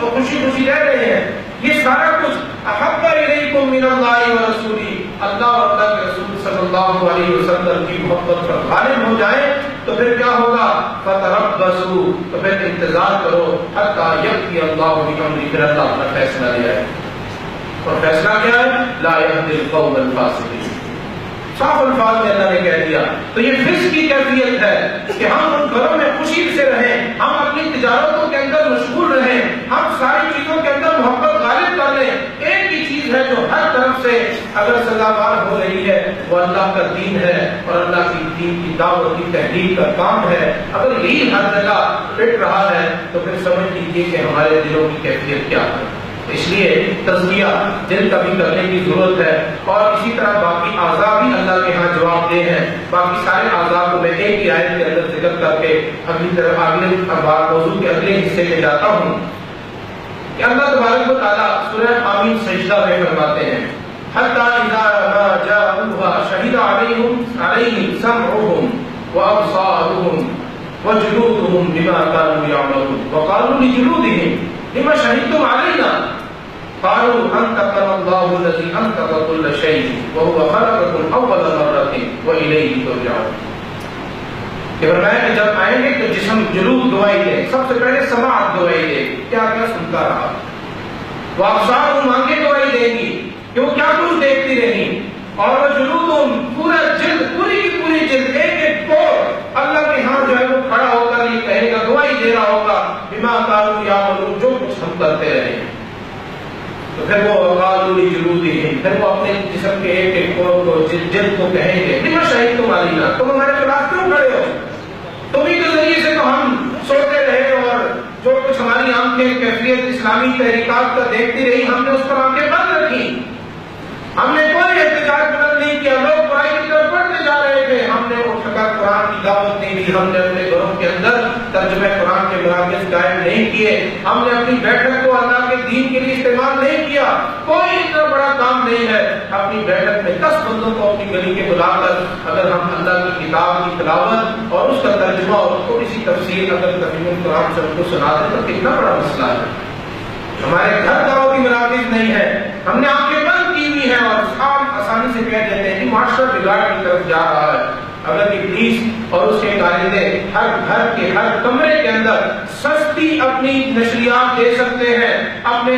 خوشی رہ رہے ہیں، یہ سارا کچھ احب الیکم من اللہ ورسولہ، اللہ اور اللہ کے رسول صلی اللہ علیہ وسلم کی محبت پر غالب ہو جائے تو پھر کیا ہوگا؟ فتربصوا، تو پھر انتظار کرو حتی یأتی اللہ بامرہ، پھر اللہ اپنا فیصلہ لے آئے. اور فیصلہ کیا ہے؟ لا یہدی القوم الفاسقین. صاف الفاظ میں اللہ نے کہہ دیا. تو یہ فسق کی کیفیت ہے کہ ہم ان گھروں میں خوشی سے رہیں, ہم اپنی تجارتوں کے اندر مشغول رہیں, ہم ساری چیزوں کے اندر محبت غالب کر لیں. ایک ہی چیز ہے جو ہر طرف سے اگر سزاوار ہو رہی ہے وہ اللہ کا دین ہے اور اللہ کی دین کی دعوت کی تحریک کا کام ہے. اگر یہی ہر جگہ پٹ رہا ہے تو پھر سمجھ لیجیے کہ ہمارے دلوں کی کیفیت کیا ہے. اس لیے تزکیہ دل کا بھی کرنے کی ضرورت ہے. اور اسی طرح باقی اعضاء بھی اللہ کے ہاں جواب دہ ہیں. باقی سارے اعضاء کو میں ایک ہی آیت کے اندر ذکر کر کے اگلی طرف اگلے موضوع کے اگلے حصے میں جاتا ہوں کہ اللہ تبارک و تعالیٰ سورہ حامیم سجدہ میں فرماتے ہیں حتی اذا ما جاءوها شہد علیہم سمعهم وابصارهم وجلودهم بما كانوا يعملون وقالوا لجلودهم لما شهدتم علينا قالوا انطقنا الله الذي انطق كل شيء وهو خلقكم اول مرة واليه ترجعون. کہ فرمایا کہ جب آئیں گے تو جسم جلود گواہی دے, سب سے پہلے سماعت گواہی دے کیا کیا سنتا رہا, وابصار آنکھیں گواہی دیں گی کہ وہ کیا کچھ دیکھتی رہی, اور وہ جلود پورا جلد پوری کی پوری جلد ایک ایک پور اللہ کے ہاں جو ہے وہ کھڑا ہو کر یہ کہے گا, گواہی دے رہا ہوگا بما كانوا يعملون, جو کچھ ہم کرتے رہے. تو پھر وہ قالوا لجلودهم, پھر وہ اپنے جسم کے ایک ایک پور کو جلد کو کہیں گے لما شهدتم علينا, تم ہمارے خلاف کیوں کھڑے ہو, تمہیں کے ذریعے سے تو ہم سوتے رہے اور جو کچھ ہماری آنکھیں کیفیت اسلامی تحریکات کا دیکھتی رہی ہم نے اس پر آنکھیں بند رکھی, ہم نے کوئی احتجاج بلند نہیں کیا, لوگ برائی کی طرف بڑھتے جا رہے تھے, ہم نے اٹھ کر قرآن کی دعوت نہیں دی, ہم نے اپنے گھروں کے اندر ترجمہ قرآن کے مراکز قائم نہیں کیے, ہم نے اپنی بیٹھک کو اللہ کے دین کے لیے استعمال نہیں کیا. کوئی اتنا بڑا کام نہیں ہے اپنی بیٹھک میں 10 بندوں کو اپنی گلی کے بلا کر اگر ہم اللہ کی کتاب کی تلاوت اور اس کا ترجمہ اور تھوڑی سی تفسیر اگر ترجمہ قرآن سے کو سنا دیں تو کتنا بڑا مسئلہ ہے. ہمارے گھر دعوت کی مراکز نہیں ہے, ہم نے آنکھیں بند کی ہوئی ہیں اور آسانی سے کہہ دیتے ہیں کہ معاشرہ بگاڑ کی طرف جا رہا ہے. اگر ابلیس اور اس کے کارندے ہر گھر کے ہر کمرے کے اندر سستی اپنی نشریات دے سکتے ہیں, اپنے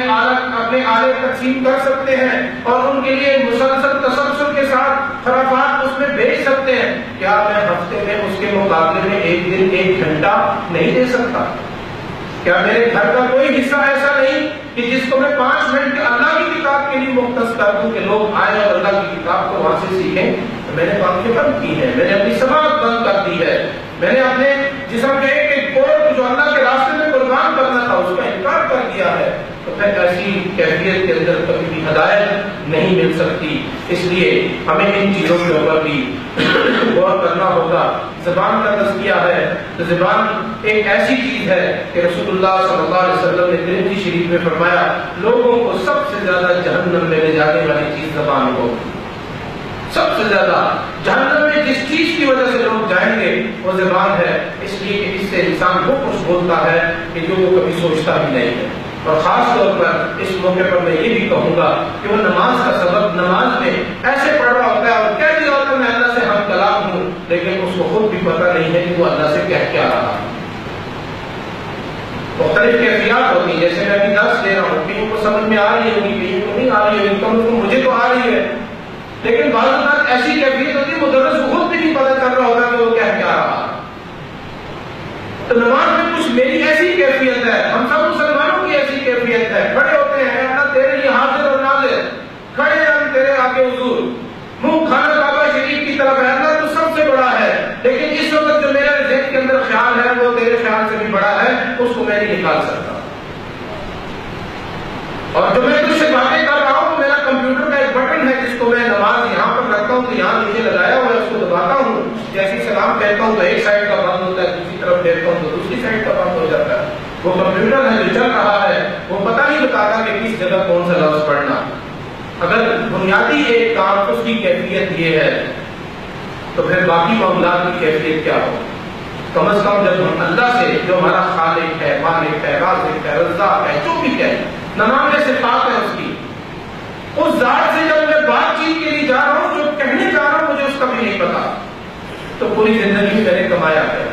آلے تقسیم کر سکتے ہیں اور ان کے لیے مسلسل تسلسل کے ساتھ خرافات اس میں بھیج سکتے ہیں, کیا میں ہفتے میں اس کے مقابلے میں ایک دن 1 گھنٹہ نہیں دے سکتا؟ کیا میرے گھر کا کوئی حصہ ایسا نہیں کہ جس کو میں 5 منٹ کے اللہ کی کتاب کے لیے مختص کر دوں کہ لوگ آئیں اور اللہ کی کتاب کو وہاں سے سیکھیں؟ میں نے آنکھیں بند کی ہیں, میں نے اپنی سماعت بند کر دی ہے, میں نے اپنے جسم کے ایک ایک پور جو اللہ کے راستے میں قربان کرنا تھا اس کا انکار کر دیا ہے. تو پھر ایسی کیفیت کے اندر کبھی بھی ہدایت نہیں مل سکتی. اس لیے ہمیں ان چیزوں کے اوپر بھی غور کرنا ہوگا. زبان کا تزکیہ ہے تو زبان ایک ایسی چیز ہے کہ رسول اللہ صلی اللہ علیہ وسلم نے ترمذی شریف میں فرمایا لوگوں کو سب سے زیادہ جہنم میں لے جانے والی چیز زبان کو, سب سے زیادہ جہنم میں جس چیز کی وجہ سے لوگ جائیں گے وہ زبان ہے. اس لیے کہ اس سے انسان وہ کچھ بولتا ہے کہ جو وہ کبھی سوچتا بھی نہیں ہے. اور خاص طور پر اس موقع پر میں یہ بھی کہوں گا کہ وہ نماز کا سبب نماز میں ایسے پڑھ رہا ہوتا ہے اور کہہ دیا ہوتا ہے میں اللہ سے ہم کلام ہوں, لیکن اس کو خود بھی پتہ نہیں ہے کہ وہ اللہ سے کہہ کیا رہا ہے. مختلف کیفیات ہوتی ہیں, جیسے میں ابھی درس دے رہا ہوں, کہیں کو سمجھ میں آ رہی ہوگی, کہیں کو نہیں آ رہی ہوگی, کم کو مجھے تو آ رہی ہے, لیکن بعض اوقات ایسی کیفیت ہوتی ہے مدرس کو خود بھی نہیں پتہ چل رہا ہوتا کہ وہ کہہ کیا رہا. تو نماز میں کچھ میری ایسی کیفیت ہے, ہم سب مسلمانوں کی ایسی کیفیت ہے, کھڑے ہوتے ہیں اللہ تیرے لیے حاضر اور ناظر, کھڑے ہیں تیرے آگے حضور, منہ کھانا کعبہ شریف کی طرف ہے, اللہ تو سب سے بڑا ہے, لیکن اس وقت جو میرے ذہن کے اندر خیال ہے وہ تیرے خیال سے بھی بڑا ہے, اس کو میں نہیں نکال سکتا. اور جو میں تجھ سے باتیں کر رہا ہوں میرا کمپیوٹر کا ایک بٹن ہے جس کو میں نماز یہاں پر رکھتا ہوں تو یہاں نیچے لگایا ہوا ہے, اس کو دباتا ہوں, جیسے سلام کہتا ہوں تو ایک سائڈ کا بند ہوتا ہے, دوسری طرف دیکھتا ہوں تو دوسری سائڈ کا بند ہو جاتا ہے. وہ کمپیوٹر ہے جو چل رہا ہے وہ پتہ نہیں بتاتا کہ کس جگہ کون سا لفظ پڑھنا. اگر بنیادی ایک کام اس کی کیفیت یہ ہے تو پھر باقی معاملات کی کیفیت کیا ہو؟ کم از کم جب ہم اللہ سے جو ہمارا خالق ہے, مالک ہے, رازق ہے, رزاق ہے, جو بھی ہے, نماز صفات ہے اس کی, اس ذات سے جب میں بات چیت کے لیے جا رہا ہوں, جو کہنے جا رہا ہوں مجھے اس کا بھی نہیں پتا, تو پوری زندگی میں نے کمایا ہے.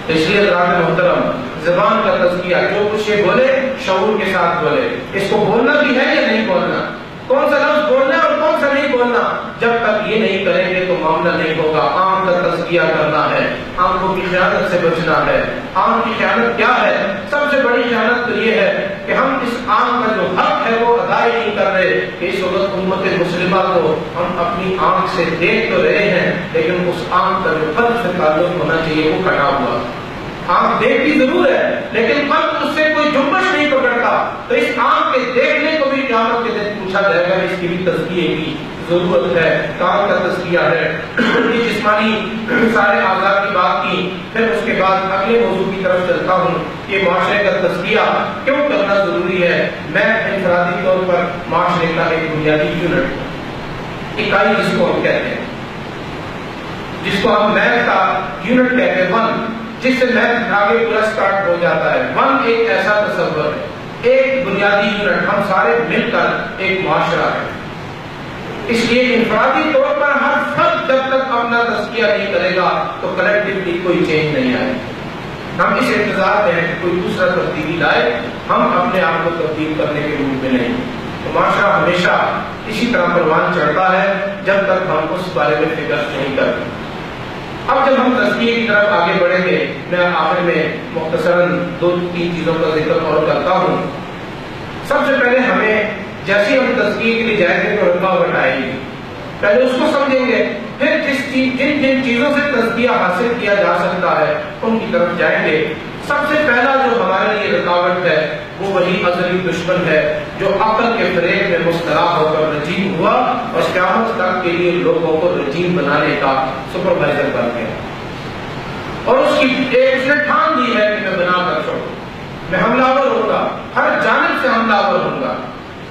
اس لیے حضرات محترم زبان کا تزکیہ, جو کچھ یہ بولے شعور کے ساتھ بولے, اس کو بولنا بھی ہے یا نہیں بولنا, کون سا لفظ بولنا ہے اور کون سا نہیں بولنا. جب تک یہ نہیں کریں گے تو معاملہ نہیں ہوگا. آنکھ کا تزکیہ کرنا ہے, آنکھوں کی خیانت سے بچنا ہے. آنکھ کی خیانت کیا ہے؟ سب سے بڑی خیانت تو یہ ہے کہ ہم اس آنکھ کا جو حق ہے وہ ادا ہی نہیں کر رہے. کہ اس وقت امت مسلمہ کو ہم اپنی آنکھ سے دیکھ تو رہے ہیں, لیکن اس آنکھ کا جو قلب سے تعلق ہونا چاہیے وہ کٹا ہوا. آنکھ دیکھتی ضرور ہے لیکن قلب اس سے کوئی جنبش نہیں پکڑتا. تو اس آنکھ کے دیکھنے کو بھی قیامت کے دن پوچھا جائے گا. اس کی بھی تزکیے کی ضرورت ہے. کان کا تزکیہ ہے. یہ جسمانی سارے اعضاء کی بات کی. پھر اس کے بعد اگلے موضوع کی طرف چلتا ہوں کہ معاشرے کا تزکیہ کیوں کرنا ضروری ہے. میں انفرادی طور پر معاشرے کا ایک بنیادی یونٹ, اکائی جس کو ہم کہتے ہیں, جس کو ہم میتھ کا یونٹ کہتے ہیں, ون, جس سے میتھ آگے پورا سٹارٹ ہو جاتا ہے. ون ایک ایسا تصور ہے, ایک بنیادی یونٹ, ہم سارے مل کر ایک معاشرہ ہے. اس لیے انفرادی طور پر ہر فرد جب تک اپنا تزکیہ نہیں کرے گا تو کلیکٹیولی کوئی چینج نہیں آئے. ہم اس انتظار میں ہیں کہ کوئی دوسرا تبدیلی لائے, ہم اپنے آپ کو تبدیل کرنے کے روپ میں نہیں. تو معاشرہ ہمیشہ اسی طرح پروان چڑھتا ہے جب تک ہم اس بارے میں فکر نہیں کرتے. اب جب ہم تزکیے کی طرف آگے بڑھیں گے, میں آخر میں مختصراً 2-3 چیزوں کا ذکر اور کرتا ہوں. سب سے پہلے ہمیں جیسے ہم تزکیے کے لیے جائیں گے تو رکاوٹ آئے گی, پہلے اس کو سمجھیں گے, پھر جن چیزوں سے تزکیہ حاصل کیا جا سکتا ہے ان کی طرف جائیں گے. سب سے پہلا جو ہمارے لیے رکاوٹ ہے وہ وہی ازلی دشمن ہے جو عقل کے فریب میں مبتلا ہو کر رجیم ہوا اور قیامت تک کے لیے لوگوں کو رجیم بنانے کا سپروائزر بن گیا. اور اس نے ٹھان دی ہے کہ میں بنا کر چھوڑوں, میں حملہ آور ہوں گا, ہر جانب سے حملہ آور ہوں گا.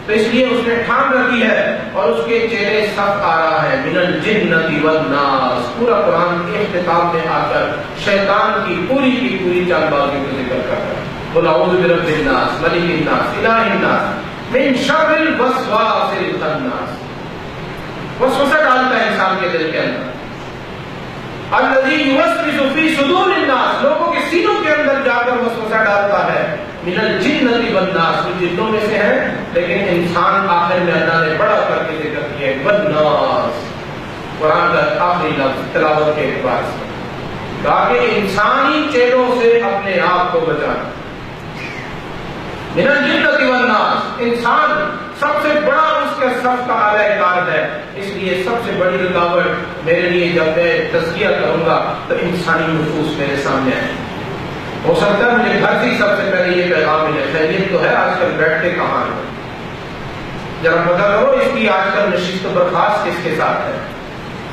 تو اس لیے اس نے ٹھان رکھی ہے اور اس کے چہرے سخت آ رہا ہے, من الجنۃ والناس. پورا قرآن کے اختتام میں آ کر شیطان کی پوری چال بازی کا ذکر کر رہا ہے. قل اعوذ برب الناس ملک الناس الہ الناس من شر الوسواس الخناس. وسوسہ ڈالتا ہے انسان کے دل کے اندر. الذی یوسوس فی صدور الناس, لوگوں کے سینوں کے اندر جا کر وسوسہ ڈالتا ہے. من الجنۃ والناس, وہ جنوں میں سے ہیں لیکن انسان آخر میں اللہ نے بڑا کر کے ذکر کیا ہے والناس. قرآن کا آخری لفظ تلاوت کے اعتبار سے کہا کہ انسانی چہروں سے اپنے آپ کو بچانا. من الجنۃ والناس, انسان سب سے بڑا اس کا صف کا اعلی کار ہے. اس لیے سب سے بڑی رکاوٹ میرے لیے جب میں تزکیہ کروں گا تو انسانی نفوس میرے سامنے آئے. ہو سکتا ہے مجھے گھر سے ہی سب سے پہلے یہ پیغام ملے, خیریت تو ہے, آج کل بیٹھتے کہاں ہیں, ذرا پتہ کرو اس کی آج کل نشست و برخاست کس کے ساتھ ہے.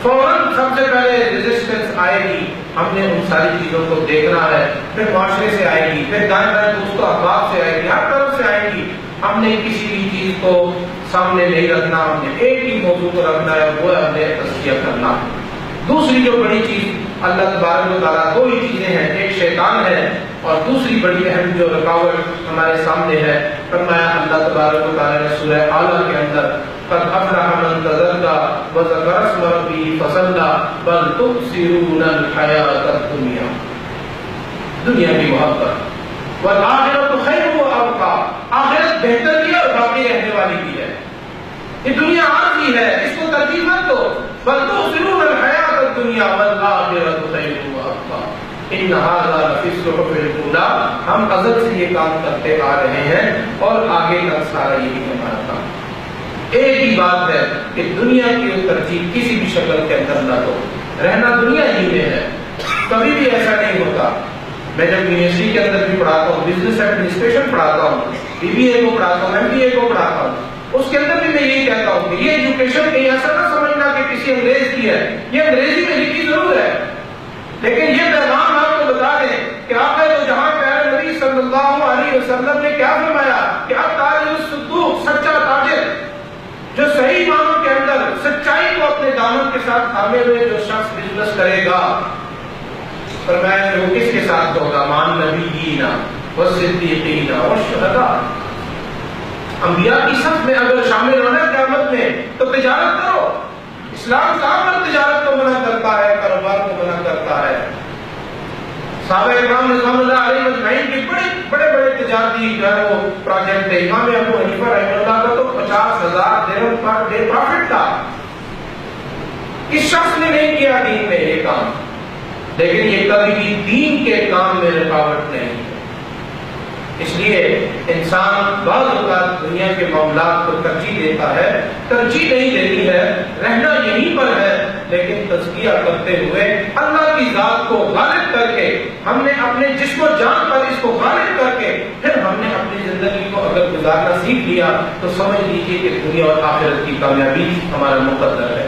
فوراً سب سے پہلے ریزسٹنس آئے گی. ہم نے ان ساری چیزوں کو دیکھنا ہے, پھر معاشرے سے آئے گی, پھر دائیں بائیں دوستوں احباب سے آئے گی, ہر طرف سے آئے گی. ہم نے کسی بھی چیز کو سامنے نہیں رکھنا, ہم نے ایک ہی موضوع کو رکھنا ہے, وہ ہے ہم نے تزکیہ کرنا. دوسری جو بڑی چیز اللہ تبارک و تعالیٰ, 2 ہی چیزیں ہیں, ایک شیطان ہے اور دوسری بڑی اہم جو رکاوٹ ہمارے سامنے ہے. فرمایا اللہ تبارک و تعالیٰ نے سورہ اعلیٰ کے اندر قد افلح من تزکیٰ وذکر اسم ربہ فصلی بل تؤثرون الحیاۃ الدنیا, دنیا کی محبت, والآخرۃ خیر وابقیٰ, آخرت بہتر کی اور باقی رہنے والی بھی ہے. یہ دنیا عارضی ہے, اس کو ترجیح مت دو. بل تؤثرون الحیاۃ الدنیا والآخرۃ خیر وابقیٰ ان ھذا لفی الصحف الاولیٰ. ہم ازل سے یہ کام کرتے آ رہے ہیں اور آگے کا سارا یہی ہمارا کام. ایک ہی بات ہے کہ دنیا کی ترجیح کسی بھی شکل کے اندر نہ دو. رہنا دنیا ہی میں ہے, کبھی بھی ایسا نہیں ہوتا. میں جب یونیورسٹی کے اندر بھی پڑھاتا ہوں, بزنس ایڈمنسٹریشن پڑھاتا ہوں, BBA کو پڑھاتا ہوں, MBA کو پڑھاتا ہوں, اس کے اندر بھی میں یہی کہتا ہوں کہ یہ ایجوکیشن کہیں ایسا نہ سمجھنا کہ کسی انگریز کی ہے. یہ انگریزی میں لکھی ضرور ہے لیکن یہ پیغام آپ کو بتا دیں کہ آپ تو جہاں پیارے نبی صلی اللہ علیہ وسلم نے کیا فرمایا کہ اب تاجر الصدوق, سچا تاجر, جو صحیح معنوں کے اندر سچائی کو اپنے دامن کے ساتھ تھامے ہوئے جو شخص بزنس کرے گا, فرمایا کہ وہ کس کے ساتھ ہوگا, مان نبیین والصدیقین والشہداء. انبیاء کی صف میں اگر شامل ہونا قیامت میں تو تجارت کرو. اسلام کہاں پر تجارت کو منع کرتا ہے, کاروبار کو منع کرتا ہے. صحابہ اکرام رضوان اللہ علیہ اجمعین کی بڑے تجارتی جو ہے وہ پروجیکٹ ہے. امام ابو حنیفہ رحمہ اللہ کا تو 50,000 درہم پر ڈے پروفٹ تھا. اس شخص نے نہیں کیا دین میں یہ کام، لیکن یہ کبھی بھی دین کے کام میں رکاوٹ نہیں ہے۔ اس لیے انسان بعض اوقات دنیا کے معاملات کو ترجیح دیتا ہے، ترجیح نہیں دیتی ہے، رہنا یہیں پر ہے، لیکن تزکیہ کرتے ہوئے اللہ کی ذات کو غالب کر کے، ہم نے اپنے جسم و جان پر اس کو غالب کر کے پھر ہم نے اپنی زندگی کو اگر گزارنا سیکھ لیا تو سمجھ لیجیے کہ دنیا اور آخرت کی کامیابی ہمارا مقدر ہے۔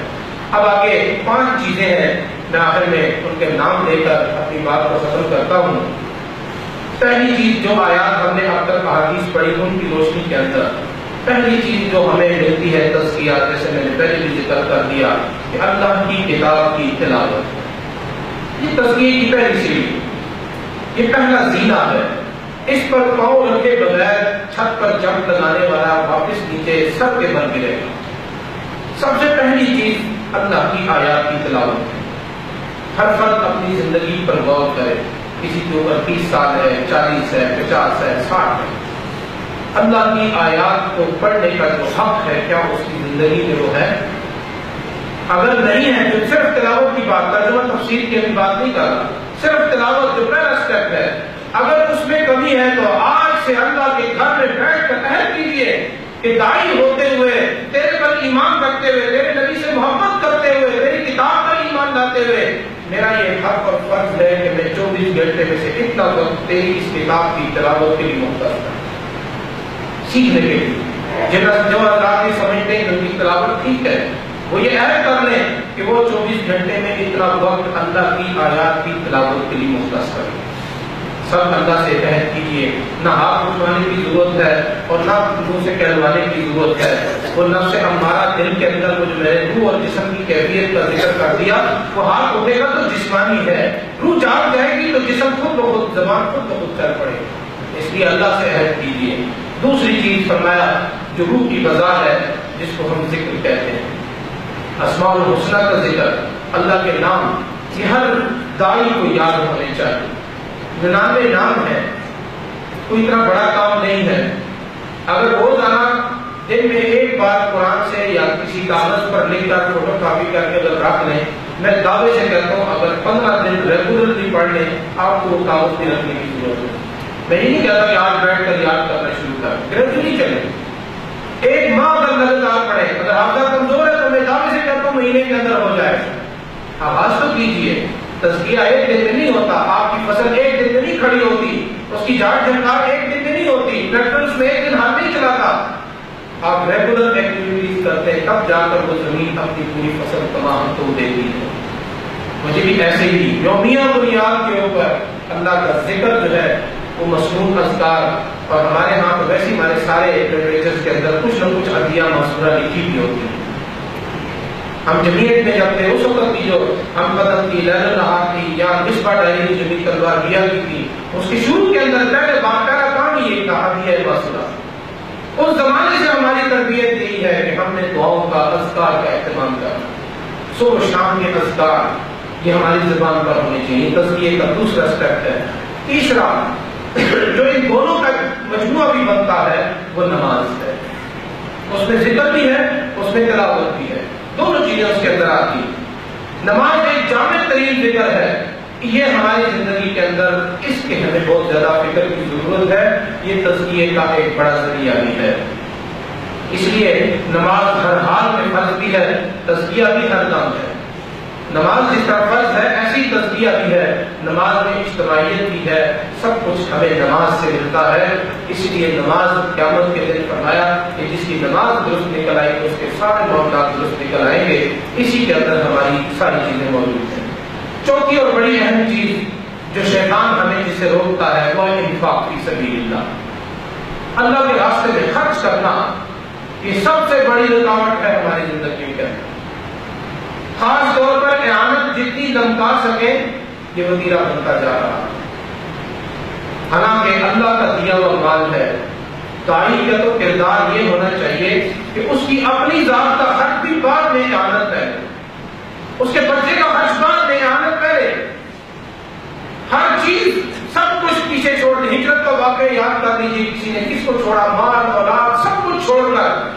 اب آگے 5 چیزیں ہیں، میں آخر میں ان کے نام لے کر اپنی بات کو ختم کرتا ہوں۔ پہلی چیز جو آیات ہم نے اب تک احادیث پڑھی ان کی روشنی کے اندر پہلی چیز جو ہمیں ملتی ہے تزکیہ، جیسے میں نے پہلے بھی ذکر کر دیا کہ اللہ کی کتاب کی تلاوت، یہ تزکیے کی پہلی سیڑھی، یہ پہلا زینہ ہے۔ اس پر پاؤں رکھے بغیر چھت پر جمپ لگانے والا واپس نیچے سب کے بن گرے گا۔ سب سے پہلی چیز اللہ کی آیات کی تلاوت ہے۔ ہر فرد اپنی زندگی پر غور کرے، کسی کے اوپر 30 سال ہے، 40 ہے، 50 ہے، 60 ہے، اللہ کی آیات کو پڑھنے کا جو حق ہے کیا اس کی زندگی میں وہ ہے؟ اگر نہیں ہے تو صرف تلاوت کی بات کر، جو میں تفسیر کی ابھی بات نہیں کر رہا، صرف تلاوت جو پہلا اسٹیپ ہے، اگر اس میں کمی ہے تو آج سے اللہ کے گھر میں بیٹھ کر عہد کیجیے کہ داعی ہوتے ہوئے، تیرے پر ایمان رکھتے ہوئے، تیرے نبی سے محبت کرتے ہوئے، تیری کتاب پر ایمان لاتے ہوئے، میرا یہ حق اور فرض ہے کہ میں 24 گھنٹے میں سے اتنا وقت تیری اس کتاب کی تلاوت کے لیے مختص کروں، سیکھنے کے لیے۔ جو حضرات یہ سمجھتے ہیں کہ ان کی تلاوت ٹھیک ہے، وہ یہ عہد کر لیں کہ وہ 24 گھنٹے میں اتنا وقت اللہ کی آیات کی تلاوت کے لیے مختص کریں۔ سب اللہ سے عہد کیجیے، نہ ہاتھ اٹھانے کی ضرورت ہے اور نہ منہ سے کہلوانے کی ضرورت ہے۔ وہ نفس امارہ دل کے اندر وہ جو میں نے روح اور جسم کی کیفیت کا ذکر کر دیا، وہ ہاتھ اٹھے گا تو جسمانی ہے، روح جاگ جائے گی تو جسم خود بخود، زبان خود بخود چل پڑے گی۔ اس لیے اللہ سے عہد کیجیے۔ دوسری چیز فرمایا جو روح کی غذا ہے، جس کو ہم ذکر کہتے ہیں، اسماء الحسنہ کا ذکر، اللہ کے نام، یہ ہر داعی کو یاد ہونے چاہیے۔ 99 نام ہے، کوئی اتنا بڑا کام نہیں ہے۔ اگر روزانہ دن میں ایک بار قرآن سے یا کسی کاغذ پر لکھ کر فوٹو کاپی کر کے اگر رکھ لیں، میں دعوے سے کہتا ہوں اگر 15 دن ریگولرلی پڑھ لیں، آپ کو وہ کاغذ بھی رکھنے کی ضرورت ہے۔ میں یہ نہیں کہتا کہ آج بیٹھ کر یاد کرنا شروع کریں، گریجولی چلیں، ایک ماہ اگر لگاتار پڑھیں، اگر حافظہ کمزور ہے تو میں دعوے سے کہتا ہوں مہینے کے اندر ہو جائے۔ آغاز تو کیجیے، تزکیہ ایک دن میں نہیں ہوتا، آپ کی فصل ایک دن میں نہیں کھڑی ہوتی، اس کی جھاڑ جھنکار ایک دن میں نہیں ہوتی، ٹریکٹر اس میں ایک دن ہاتھ نہیں چلاتا۔ آپ ریگولر ایکٹیویٹیز کرتے ہیں، تب جا کر وہ زمین اپنی پوری فصل تمام تو دیتی ہے۔ مجھے بھی ایسے ہی یومیہ بنیاد کے اوپر اللہ کا ذکر جو ہے وہ مسنون اذکار، اور ہمارے ہاں تو ویسے ہمارے سارے لٹریچرز کے اندر کچھ نہ کچھ ادعیہ منصورہ لکھی بھی ہوتی ہے۔ ہم جمعیت میں جب تھے اس وقت کی جو ہم قدم کی، لیل النہار کی، یا مصباح ڈائری جو بھی تلوار بیا کی تھی، اس کے شروع کے اندر پہلے باقاعدہ کام یہ تھا ادعیہ منصورہ۔ اس زمانے سے ہماری تربیت یہی ہے کہ ہم نے دعاؤں کا، اذکار کا اہتمام کرنا، صبح شام کے اذکار یہ ہماری زبان پر ہونے چاہیے۔ تزکیے کا دوسرا اسٹیپ ہے۔ تیسرا جو ان دونوں کا مجموعہ بھی بنتا ہے وہ نماز ہے، اس میں ذکر بھی ہے، اس میں تلاوت بھی ہے، دونوں چیزیں اس کے اندر آتی ہیں۔ نماز ایک جامع ترین ذکر ہے، یہ ہماری زندگی کے اندر اس کے ہمیں بہت زیادہ فکر کی ضرورت ہے، یہ تزکیے کا ایک بڑا ذریعہ بھی ہے۔ اس لیے نماز ہر حال میں فرض بھی ہے، تزکیہ بھی ہر دم ہے۔ نماز جس طرح فرض ہے ایسی تزکیہ بھی ہے، نماز میں اجتماعیت بھی ہے، سب کچھ ہمیں نماز سے ملتا ہے۔ اس لیے نماز قیامت کے دن فرمایا کہ جس کی نماز درست نکل آئے گی اس کے سارے معاملات درست نکل آئیں گے، اسی کے اندر ہماری ساری چیزیں موجود ہیں۔ چوتھی اور بڑی اہم چیز جو شیطان ہمیں جس سے روکتا ہے وہ ہے انفاق فی سبیل اللہ، اللہ کے راستے میں خرچ کرنا، یہ سب سے بڑی رکاوٹ ہے ہماری زندگی کے اندر۔ خاص طور پر اعانت جتنی لمکا سکے یہ وتیرہ بنتا جا رہا ہے، حالانکہ اللہ کا دیا ہوا مال ہے۔ داعی کا تو کردار یہ ہونا چاہیے کہ اس کی اپنی ذات کا خرچ بھی بعد میں اعانت پہلے، اس کے بچے کا خرچ بعد میں اعانت پہلے، ہر چیز سب کچھ پیچھے چھوڑ دی۔ ہجرت کا واقعہ یاد کر لیجیے، کسی نے کس کو چھوڑا، مال اولاد سب کچھ چھوڑ کر،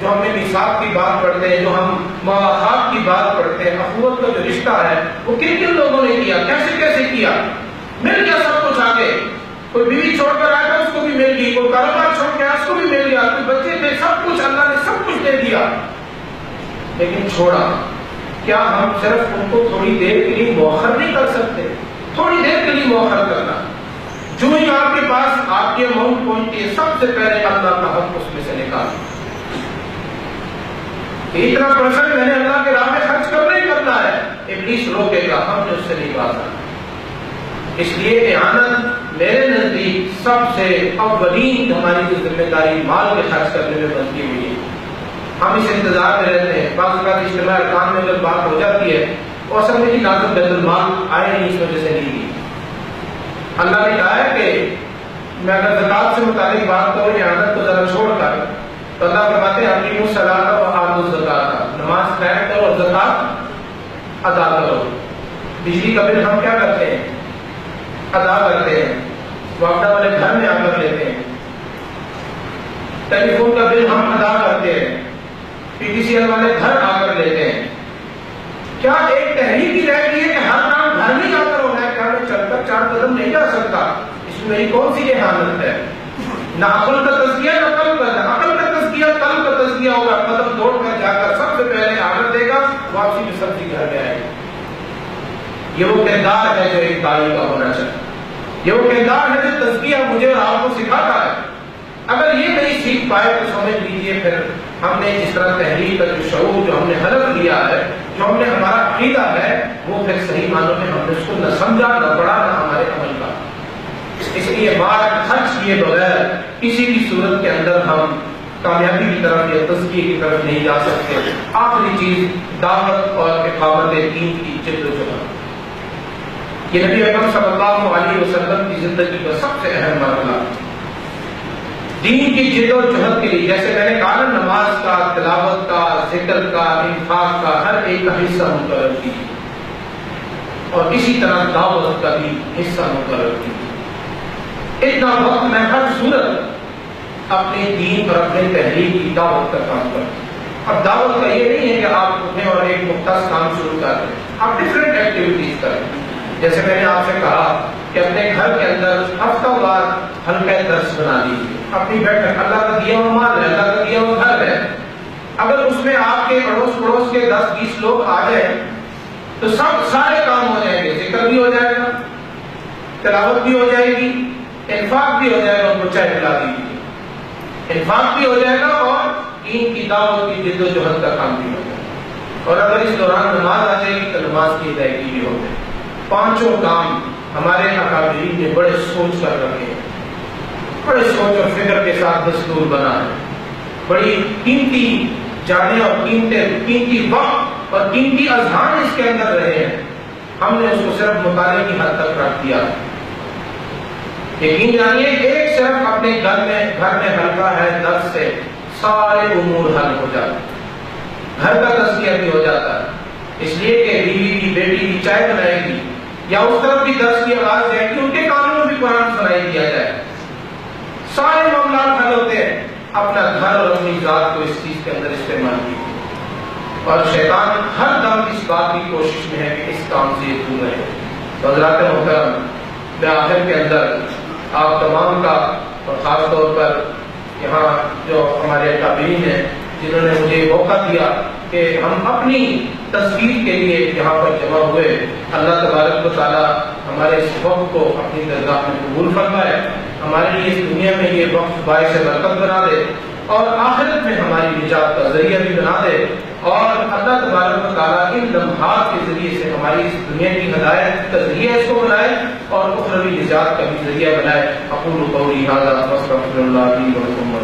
جو ہم نے میثاق کی بات پڑھتے ہیں، جو ہم مواخات کی بات پڑھتے اخوت کا جو رشتہ ہے وہ کن کن لوگوں نے کیا، کیسے کیسے کیا، مل گیا سب کچھ آگے. کوئی بیوی چھوڑ کر آیا تھا اس کو بھی مل گئی، کوئی کاروبار چھوڑ کے آیا اس کو بھی مل گیا، کوئی بچے تھے، سب کچھ اللہ نے سب کچھ دے دیا. لیکن چھوڑا. کیا ہم صرف ان کو تھوڑی دیر کے لیے مؤخر نہیں کر سکتے؟ تھوڑی دیر کے لیے مؤخر کرنا. جو ہی آپ کے پاس آپ کی اماؤنٹ پہنچتی ہے سب سے پہلے اللہ کا حق اس میں سے نکال. اتنا پرسنٹ میں نے اللہ کے راہ میں خرچ کرنا ہی کرنا ہے. ابلیس روکے گا، ہم نے اس سے نہیں بات. اس لیے اعانت میرے نزدیک سب سے اولین ہماری جو ذمہ داری مال کے خرچ کرنے میں بنتی ہوئی ہے. ہم اس انتظار میں رہتے ہیں. بعض اوقات اجتماع ارکان میں جب بات ہو جاتی ہے وہ اصل میں لازم بیت المال آئے نہیں، اس وجہ سے نہیں دی. اللہ نے کہا ہے کہ میں اگر زکوٰۃ سے متعلق بات کروں اعانت کو ذرا چھوڑ کر، تو اللہ فرماتے ہیں اقیموا الصلاۃ وآتوا الزکاۃ، نماز قائم کرو اور زکوٰۃ ادا کرو. بجلی کا بل ہم کیا کرتے ہیں؟ ادا کرتے ہیں. واپڈا والے گھر میں آ کر لیتے ہیں. ٹیلی فون کا بل ہم ادا کرتے ہیں. پی ٹی سی ایل والے گھر آ کر لیتے ہیں. کیا ایک تحریک ہی رہ گئی ہے کہ ہر کام گھر میں جا کر ہونا ہے؟ کیا میں چل کر 4 قدم نہیں جا سکتا؟ اس میں میری کون سی احانت ہے؟ نہ عقل کا تزکیہ نہ قلب کا. عقل کا تزکیہ قلب کا تزکیہ ہوگا. قدم دوڑ کر جا کر سب سے پہلے احانت دے گا، واپسی میں سبزی گھر میں آئے گی. یہ وہ کردار ہے جو ایک داعی کا ہونا چاہیے. یہ وہ کردار ہے جو تزکیہ مجھے اور آپ کو سکھاتا ہے. اگر یہ نہیں سیکھ پائے تو سمجھ لیجیے پھر ہم نے جس طرح تحریک کا جو شعور جو ہم نے حلف لیا ہے، جو ہم نے ہمارا عقیدہ ہے، وہ پھر صحیح معنوں میں ہم نے اس کو نہ سمجھا نہ پڑھا نہ ہمارے عمل کا. اس لیے مال خرچ کیے بغیر کسی بھی صورت کے اندر ہم کامیابی کی طرف یا تزکیے کی طرف نہیں جا سکتے. آخری چیز دعوت اور اقامت دین کی جد و جہد. یہ نبی اکرم صلی اللہ علیہ وسلم کی زندگی کا سب سے اہم مرحلہ دین کی جد و جہد کے لیے. جیسے میں نے کہا نا، نماز کا، تلاوت کا، ذکر کا، انفاق کا ہر ایک کا حصہ مقرر کی، اور اسی طرح دعوت کا بھی حصہ مقرر کی. اتنا وقت میں ہر صورت اپنے دین اور اپنے تحریک کی دعوت کا کام کروں. اب دعوت کا یہ نہیں ہے کہ آپ اٹھیں اور ایک مختص کام شروع کر دیں. آپ ڈفرینٹ ایکٹیویٹیز کریں. جیسے میں نے آپ سے کہا کہ اپنے گھر کے اندر ہفتہ وار ہلکا درس بنا دیجیے. اپنی بیٹھک اللہ کا دیا ہوا مال ہے، اللہ کا دیا ہوا گھر ہے. اگر اس میں آپ کے اڑوس پڑوس کے 10-20 لوگ آ جائیں تو سارے کام ہو جائیں گے. ذکر بھی ہو جائے گا، تلاوت بھی ہو جائے گی، انفاق بھی ہو جائے گا. ان کو چائے پلا دیجیے. انفاق بھی ہو جائے گا اور دین کی دعوت کی جد و جہد کا کام بھی ہو جائے گا. اور اگر اس دوران نماز آ جائے گی تو نماز کی ادائیگی بھی ہو جائے گی. 5 کام ہمارے اکابرین نے بڑے سوچ کر رکھے ہیں، بڑے سوچ اور فکر کے ساتھ دستور بنا ہے. بڑی قیمتی جانیں اور قیمتی وقت اور قیمتی اذہان اس کے اندر رہے ہیں. ہم نے اس کو صرف مطالعے کی حد تک رکھ دیا. یقین جانیے ایک صرف اپنے گھر میں ہلکا ہے درس سے سارے امور حل ہو جاتے ہیں. گھر کا تزکیہ بھی ہو جاتا ہے. اس لیے کہ بیوی کی بیٹی کی چائے بنائے گی یا اس طرف بھی درس کی آواز جائے گی، ان کے کانوں میں بھی قرآن سنائی دیا جائے. سارے معاملات حل ہوتے ہیں. اپنا گھر اور اپنی ذات کو اس چیز کے اندر استعمال کیجیے. اور شیطان ہر دم اس بات کی کوشش میں ہے کہ اس کام سے یہ دور رہے. تو حضرات محترم، میں آخر کے اندر آپ تمام کا اور خاص طور پر یہاں جو ہمارے اکابرین ہیں جنہوں نے مجھے موقع دیا کہ ہم اپنی تصویر کے لیے یہاں پر جمع ہوئے، اللہ تبارک و تعالی ہمارے اس وقت کو اپنی درگاہ میں قبول فرمائے. ہمارے لیے اس دنیا میں یہ وقت باعث برکت بنا دے اور آخرت میں ہماری نجات کا ذریعہ بھی بنا دے. اور اللہ تبارک و تعالیٰ ان لمحات کے ذریعے سے ہماری اس دنیا کی ہدایت کا ذریعہ اس کو بنائے اور اخروی نجات کا بھی ذریعہ بنائے. اقول قولی ھذا واستغفر اللہ لی ولکم.